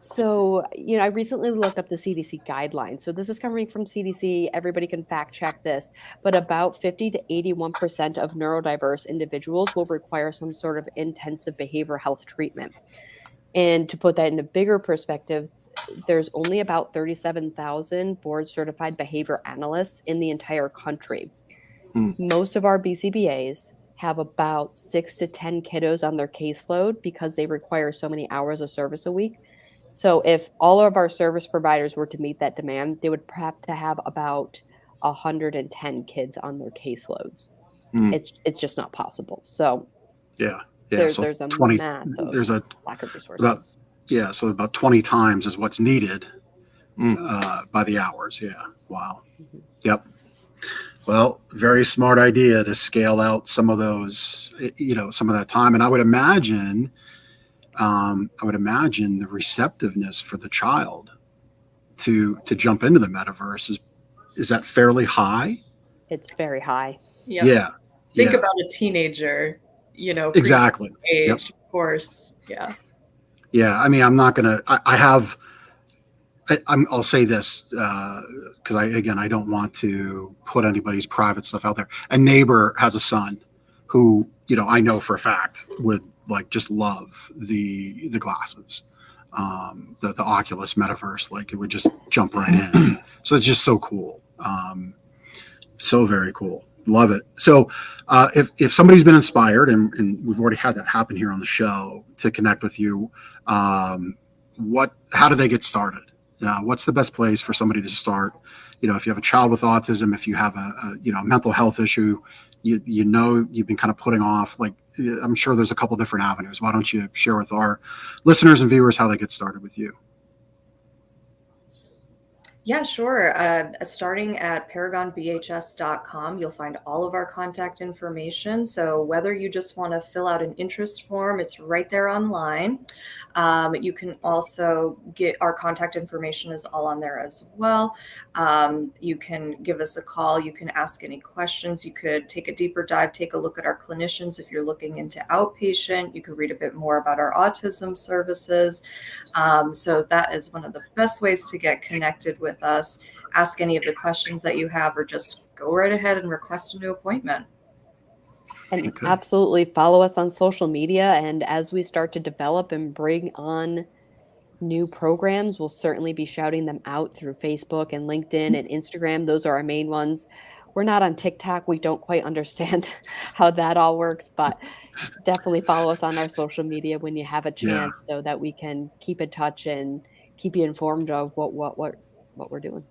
So, I recently looked up the CDC guidelines. So this is coming from CDC. Everybody can fact check this, but about 50 to 81% of neurodiverse individuals will require some sort of intensive behavioral health treatment. And to put that in a bigger perspective, there's only about 37,000 board certified behavior analysts in the entire country. Most of our BCBAs have about 6 to 10 kiddos on their caseload because they require so many hours of service a week. So if all of our service providers were to meet that demand, they would have to have about 110 kids on their caseloads. It's just not possible. So there's a massive lack of resources. So about 20 times is what's needed by the hours. Yeah. Wow. Mhm. Yep. Well, very smart idea to scale out some of those, some of that time. And I would imagine the receptiveness for the child to jump into the metaverse is that fairly high? It's very high. Yep. Yeah. Think Yeah. about a teenager, Exactly. age, of course. Yeah. Yeah. I mean, I'm not going to, I'll say this because I don't want to put anybody's private stuff out there. A neighbor has a son who, I know for a fact would like just love the glasses, the Oculus metaverse. Like it would just jump right in. So it's just so cool. So very cool. Love it. So if somebody's been inspired, and we've already had that happen here on the show, to connect with you, how do they get started? What's the best place for somebody to start? If you have a child with autism, if you have a mental health issue, you've been kind of putting off, like, I'm sure there's a couple different avenues. Why don't you share with our listeners and viewers how they get started with you? Yeah, sure. Starting at paragonbhs.com, you'll find all of our contact information. So whether you just want to fill out an interest form, it's right there online. You can also get our contact information is all on there as well. You can give us a call. You can ask any questions. You could take a deeper dive, take a look at our clinicians. If you're looking into outpatient, you could read a bit more about our autism services. So that is one of the best ways to get connected with us. Ask any of the questions that you have, or just go right ahead and request a new appointment. And absolutely follow us on social media. And as we start to develop and bring on new programs, we'll certainly be shouting them out through Facebook and LinkedIn and Instagram. Those are our main ones. We're not on TikTok. We don't quite understand how that all works, but definitely follow us on our social media when you have a chance, so that we can keep in touch and keep you informed of what we're doing.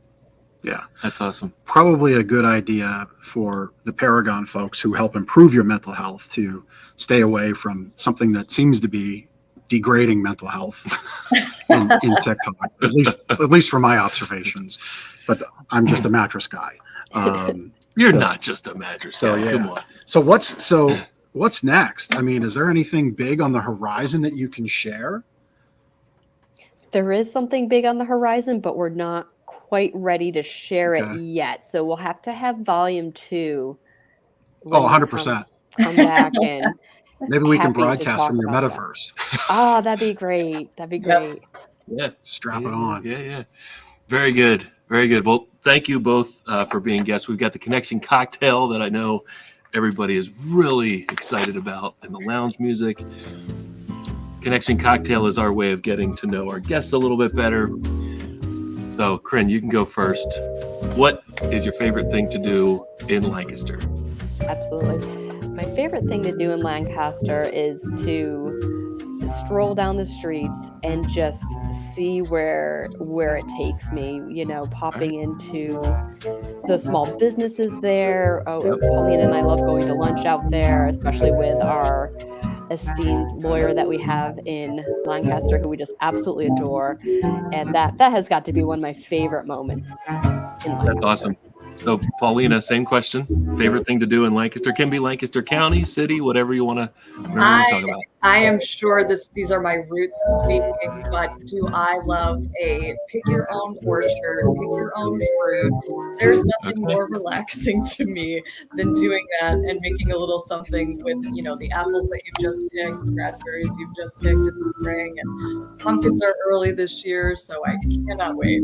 Yeah, that's awesome. Probably a good idea for the Paragon folks who help improve your mental health to stay away from something that seems to be degrading mental health in TikTok, at least from my observations. But I'm just a mattress guy. You're not just a mattress guy. Yeah. Come on. So what's next? I mean, is there anything big on the horizon that you can share? There is something big on the horizon, but we're not quite ready to share it yet. So we'll have to have volume 2. 100%. Come back and maybe we can broadcast from your metaverse. Oh, that'd be great. That'd be great. Yeah. Strap it on. Yeah. Very good. Very good. Well, thank you both for being guests. We've got the Connection Cocktail that I know everybody is really excited about, and the lounge music. Connection Cocktail is our way of getting to know our guests a little bit better. So, Kryn, you can go first. What is your favorite thing to do in Lancaster? Absolutely. My favorite thing to do in Lancaster is to stroll down the streets and just see where it takes me, popping into the small businesses there. Paulina and I love going to lunch out there, especially with our esteemed lawyer that we have in Lancaster, who we just absolutely adore. And that has got to be one of my favorite moments in Lancaster. That's awesome. So, Paulina, same question. Favorite thing to do in Lancaster? Can be Lancaster County, city, whatever you want to talk about. I am sure these are my roots speaking, but do I love a pick your own orchard, pick your own fruit? There's nothing more relaxing to me than doing that and making a little something with, the apples that you've just picked, the raspberries you've just picked in the spring, and pumpkins are early this year, so I cannot wait.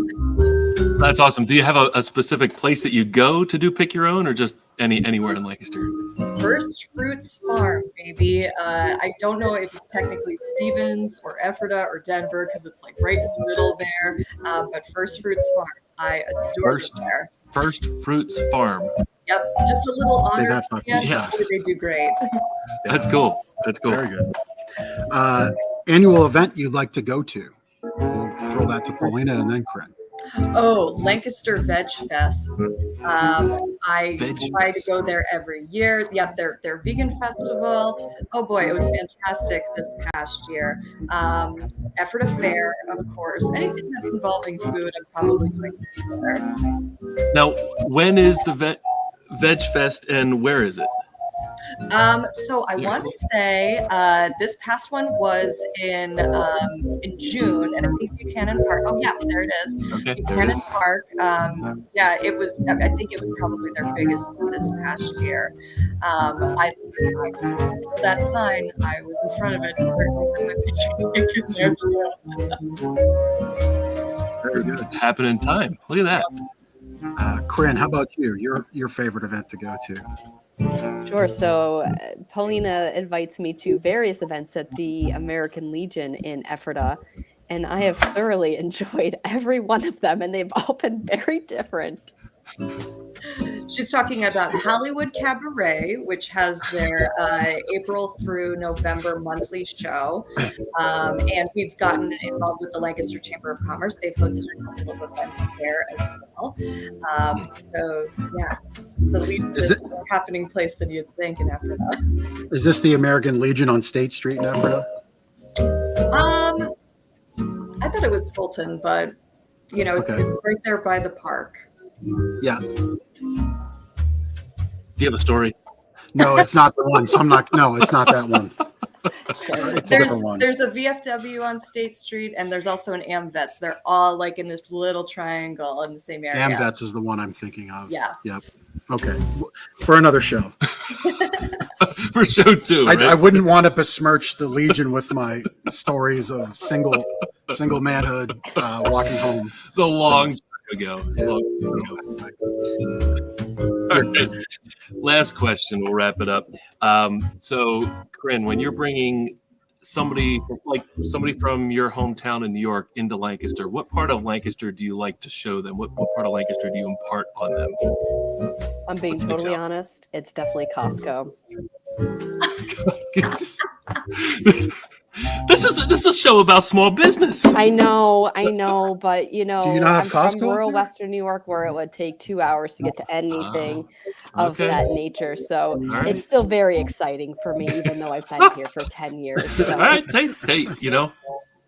That's awesome. Do you have a specific place that you go to do pick your own, or just anywhere in Lancaster? First Fruits Farm, baby. I don't know if it's technically Stevens or Ephrata or Denver, because it's like right in the middle there. But First Fruits Farm, I adore it there. First Fruits Farm. Yep, just a little honor. Yeah. They do great. That's cool. Very good. Annual event you'd like to go to? We'll throw that to Paulina and then Kryn. Oh, Lancaster Veg Fest. I try to go there every year. Yep, their vegan festival. Oh boy, it was fantastic this past year. Effort Affair, of course. Anything that's involving food, I'm probably going to be there. Now, when is the Veg Fest and where is it? So I want to say this past one was in June, and I think Buchanan Park. Oh yeah, there it is. Okay, Buchanan Park. Yeah, it was. I think it was probably their biggest one this past year. I that sign. I was in front of it, and certainly had my picture taken there too. Very good. Happen in time. Look at that. Kryn, how about you? Your favorite event to go to? Sure. So Paulina invites me to various events at the American Legion in Ephrata, and I have thoroughly enjoyed every one of them, and they've all been very different. She's talking about Hollywood Cabaret, which has their April through November monthly show. And we've gotten involved with the Lancaster Chamber of Commerce. They've hosted a couple of events there as well. So, yeah, the Legion is a more happening place than you'd think in Ephrata. Is this the American Legion on State Street in Ephrata? I thought it was Fulton, but, you know, it's right there by the park. Yeah. Do you have a story? No, it's not the one. So I'm not. No, it's not that one. It's a different one. There's a VFW on State Street, and there's also an AmVets. They're all like in this little triangle in the same area. AmVets is the one I'm thinking of. Yeah. Yep. Okay. For another show. For show 2. Right? I wouldn't want to besmirch the Legion with my stories of single manhood walking home. The long time ago. All right. Last question. We'll wrap it up. So, Kryn, when you're bringing somebody from your hometown in New York into Lancaster, what part of Lancaster do you like to show them? What part of Lancaster do you impart on them? I'm being totally honest. It's definitely Costco. This is a show about small business. I know, but you know, do you not have I'm Costco from rural Western New York, where it would take 2 hours to get to anything of that nature. So it's still very exciting for me, even though I've been here for 10 years. So. All right, hey, you know.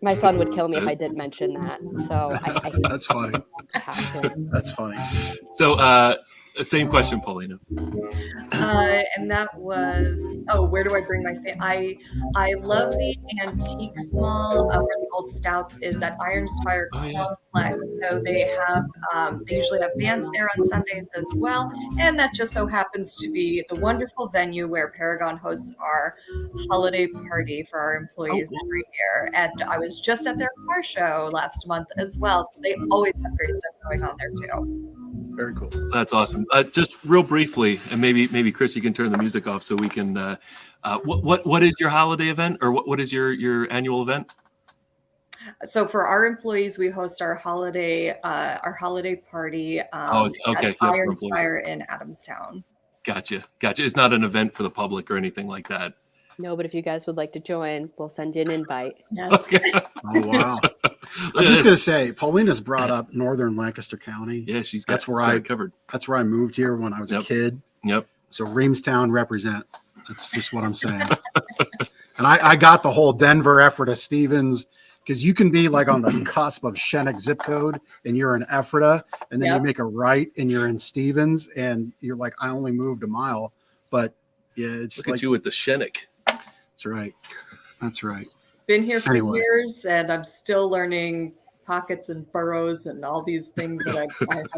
My son would kill me if I didn't mention that. So I that's funny. That's funny. So, same question, Paulina. And that was, where do I bring my family? I love the antique mall where the Old Stouts is at Iron Spire Complex. So they usually have bands there on Sundays as well. And that just so happens to be the wonderful venue where Paragon hosts our holiday party for our employees every year. And I was just at their car show last month as well. So they always have great stuff going on there too. Very cool. That's awesome. Just real briefly, and maybe Chris, you can turn the music off so we can. What is your holiday event, or what is your annual event? So for our employees, we host our holiday party at Iron Spire in Adamstown. Gotcha. It's not an event for the public or anything like that. No, but if you guys would like to join, we'll send you an invite. Yes. Okay. Oh wow. I'm just gonna say, Paulina's brought up Northern Lancaster County. Yeah, that's where I covered. That's where I moved here when I was a kid. Yep. So Reamstown represent. That's just what I'm saying. And I got the whole Denver, Ephrata, Stevens, because you can be like on the cusp of Shennick zip code and you're in Ephrata, and then you make a right and you're in Stevens, and you're like, I only moved a mile, but yeah, it's Look like at you with the Shennick. That's right. Been here for years, and I'm still learning pockets and boroughs and all these things that I've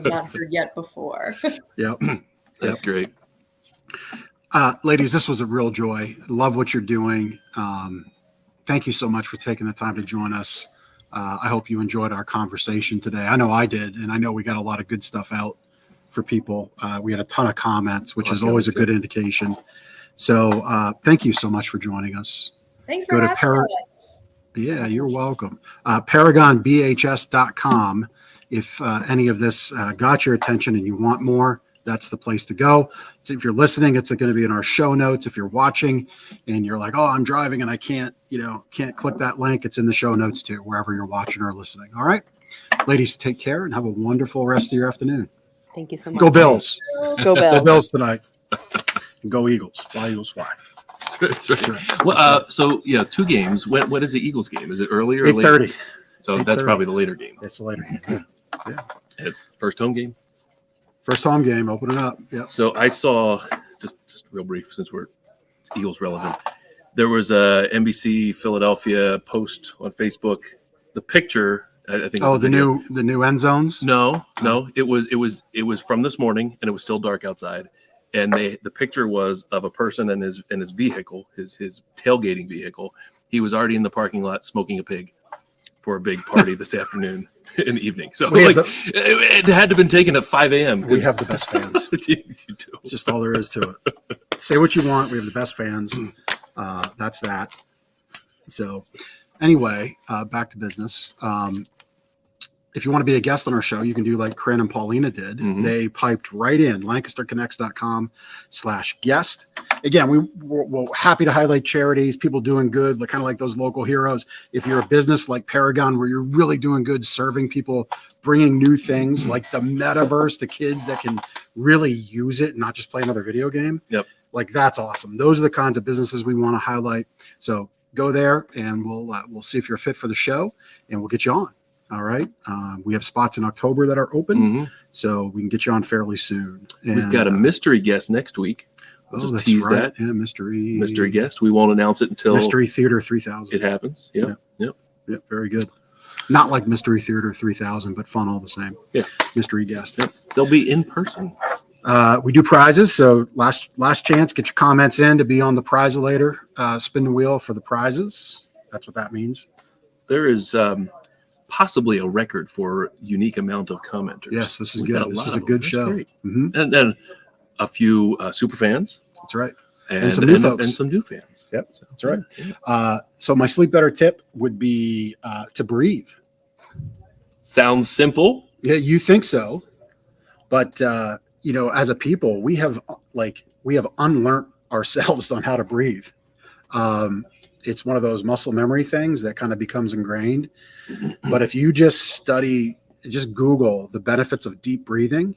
not heard yet before. Yep. That's great. Ladies, this was a real joy. Love what you're doing. Thank you so much for taking the time to join us. I hope you enjoyed our conversation today. I know I did, and I know we got a lot of good stuff out for people. We had a ton of comments, which is always a good indication. So thank you so much for joining us. Thanks for having us. Yeah, you're welcome. ParagonBHS.com. If any of this got your attention and you want more, that's the place to go. So if you're listening, it's going to be in our show notes. If you're watching and you're like, oh, I'm driving and I can't click that link, it's in the show notes too, wherever you're watching or listening. All right, ladies, take care and have a wonderful rest of your afternoon. Thank you so much. Go Bills. Go Bills. Go Bills tonight. And go Eagles. Fly, Eagles, fly. That's right. Well, so yeah, 2 games. What is the Eagles game? Is it early or 8:30. late? So that's 8:30. probably the later game. It's the later game. Yeah. It's first home game. First home game. Open it up. Yeah. So I saw just real brief since we're Eagles relevant. There was a NBC Philadelphia post on Facebook. The picture, I think. Oh, the new end zones. No. It was from this morning, and it was still dark outside. And the picture was of a person and his vehicle, his tailgating vehicle. He was already in the parking lot smoking a pig for a big party this afternoon in the evening. So it had to have been taken at 5 a.m. We have the best fans. You do. It's just all there is to it. Say what you want. We have the best fans. That's that. So anyway, back to business. If you want to be a guest on our show, you can do like Kryn and Paulina did. Mm-hmm. They piped right in, lancasterconnects.com/guest. Again, we're happy to highlight charities, people doing good, kind of like those local heroes. If you're a business like Paragon, where you're really doing good, serving people, bringing new things like the metaverse to kids that can really use it, not just play another video game. Yep. Like that's awesome. Those are the kinds of businesses we want to highlight. So go there and we'll see if you're fit for the show and we'll get you on. All right. We have spots in October that are open, so we can get you on fairly soon. And we've got a mystery guest next week. We'll just tease that. Yeah, mystery guest. We won't announce it until Mystery Theater 3000. It happens. Yep. Very good. Not like Mystery Theater 3000, but fun all the same. Yeah. Mystery guest. Yep. They'll be in person. We do prizes, so last chance. Get your comments in to be on the prize-a-later. Spin the wheel for the prizes. That's what that means. There is possibly a record for unique amount of commenters. Yes, this is We've got good. a This lot was a of good them. show. Mm-hmm. And then a few super fans. That's right. And some new folks. And some new fans. Yep, that's right. So my sleep better tip would be to breathe. Sounds simple. Yeah, you think so, but as a people, we have unlearned ourselves on how to breathe. It's one of those muscle memory things that kind of becomes ingrained. But if you just Google the benefits of deep breathing,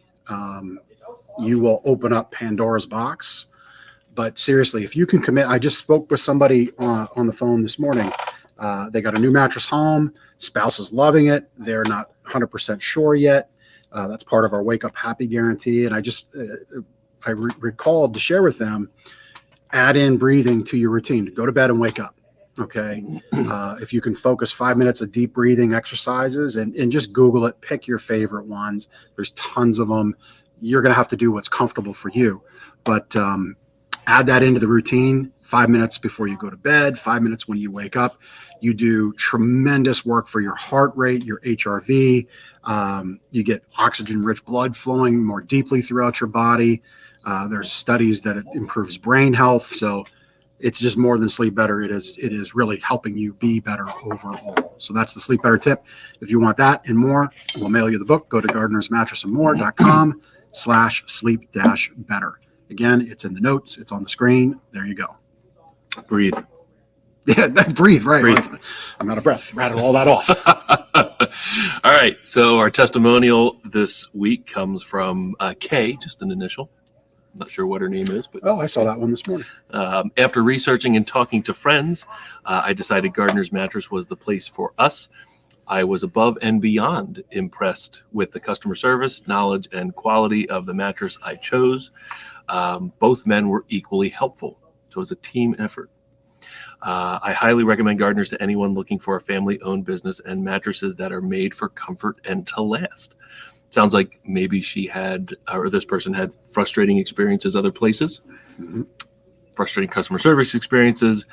you will open up Pandora's box. But seriously, if you can commit, I just spoke with somebody on the phone this morning. They got a new mattress home. Spouse is loving it. They're not 100% sure yet. That's part of our Wake Up Happy guarantee. And I recalled to share with them, add in breathing to your routine. Go to bed and wake up. Okay. If you can focus 5 minutes of deep breathing exercises and just Google it, pick your favorite ones. There's tons of them. You're going to have to do what's comfortable for you, but add that into the routine. 5 minutes before you go to bed, 5 minutes when you wake up. You do tremendous work for your heart rate, your HRV. You get oxygen-rich blood flowing more deeply throughout your body. There's studies that it improves brain health. So it's just more than sleep better. It is really helping you be better overall. So that's the sleep better tip. If you want that and more, we'll mail you the book. Go to gardenersmattressandmore.com/sleep-better. Again, it's in the notes. It's on the screen. There you go. Breathe. Yeah, breathe, right. Breathe. I'm out of breath. Rattle all that off. All right. So our testimonial this week comes from Kay, just an initial. I'm not sure what her name is, but Oh, I saw that one this morning. after researching and talking to friends, I decided Gardener's Mattress was the place for us. I was above and beyond impressed with the customer service, knowledge, and quality of the mattress I chose. Both men were equally helpful. So it was a team effort. I highly recommend Gardeners to anyone looking for a family-owned business and mattresses that are made for comfort and to last. Sounds like maybe this person had frustrating experiences other places, frustrating customer service experiences,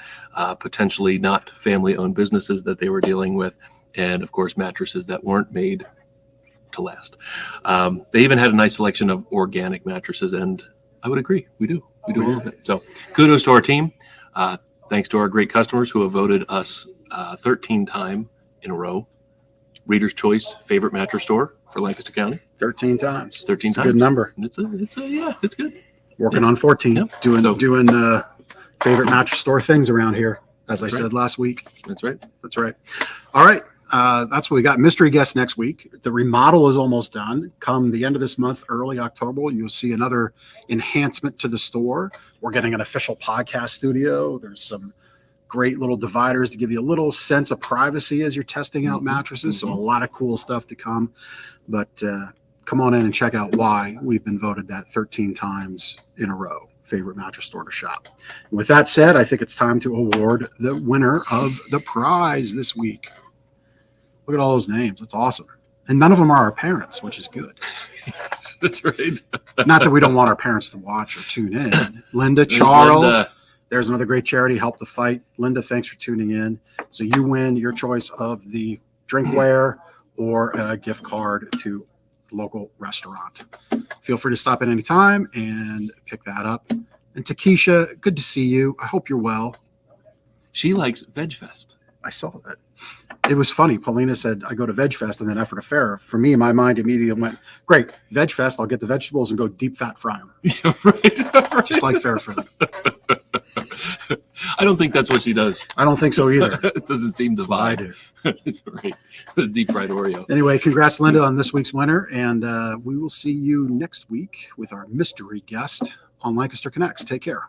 potentially not family-owned businesses that they were dealing with, and of course, mattresses that weren't made to last. They even had a nice selection of organic mattresses, and I would agree. We do a little bit. So kudos to our team. Thanks to our great customers who have voted us 13 times in a row. Reader's Choice favorite mattress store for Lancaster County. 13 times. 13 It's times. a good number. It's good. Working on 14. Yep. Doing favorite mattress store things around here, as I said last week. That's right. That's right. All right. That's what we got. Mystery guest next week. The remodel is almost done. Come the end of this month, early October, you'll see another enhancement to the store. We're getting an official podcast studio. There's some great little dividers to give you a little sense of privacy as you're testing out mattresses. So a lot of cool stuff to come. But come on in and check out why we've been voted that 13 times in a row favorite mattress store to shop. And with that said, I think it's time to award the winner of the prize this week. Look at all those names. That's awesome. And none of them are our parents, which is good. Yes, that's right. Not that we don't want our parents to watch or tune in. Linda, Charles. Linda. There's another great charity, Help the Fight. Linda, thanks for tuning in. So you win your choice of the drinkware or a gift card to a local restaurant. Feel free to stop at any time and pick that up. And Takesha, good to see you. I hope you're well. She likes Veg Fest. I saw that. It was funny. Paulina said, I go to Veg Fest and then Effort Affair. For me, my mind immediately went, great, Veg Fest, I'll get the vegetables and go deep fat fry them. Yeah, right. Just like fair food. I don't think that's what she does. I don't think so either. It doesn't seem the I vibe. do. It's right. The deep fried Oreo. Anyway, congrats, Linda, on this week's winner. And we will see you next week with our mystery guest on Lancaster Connects. Take care.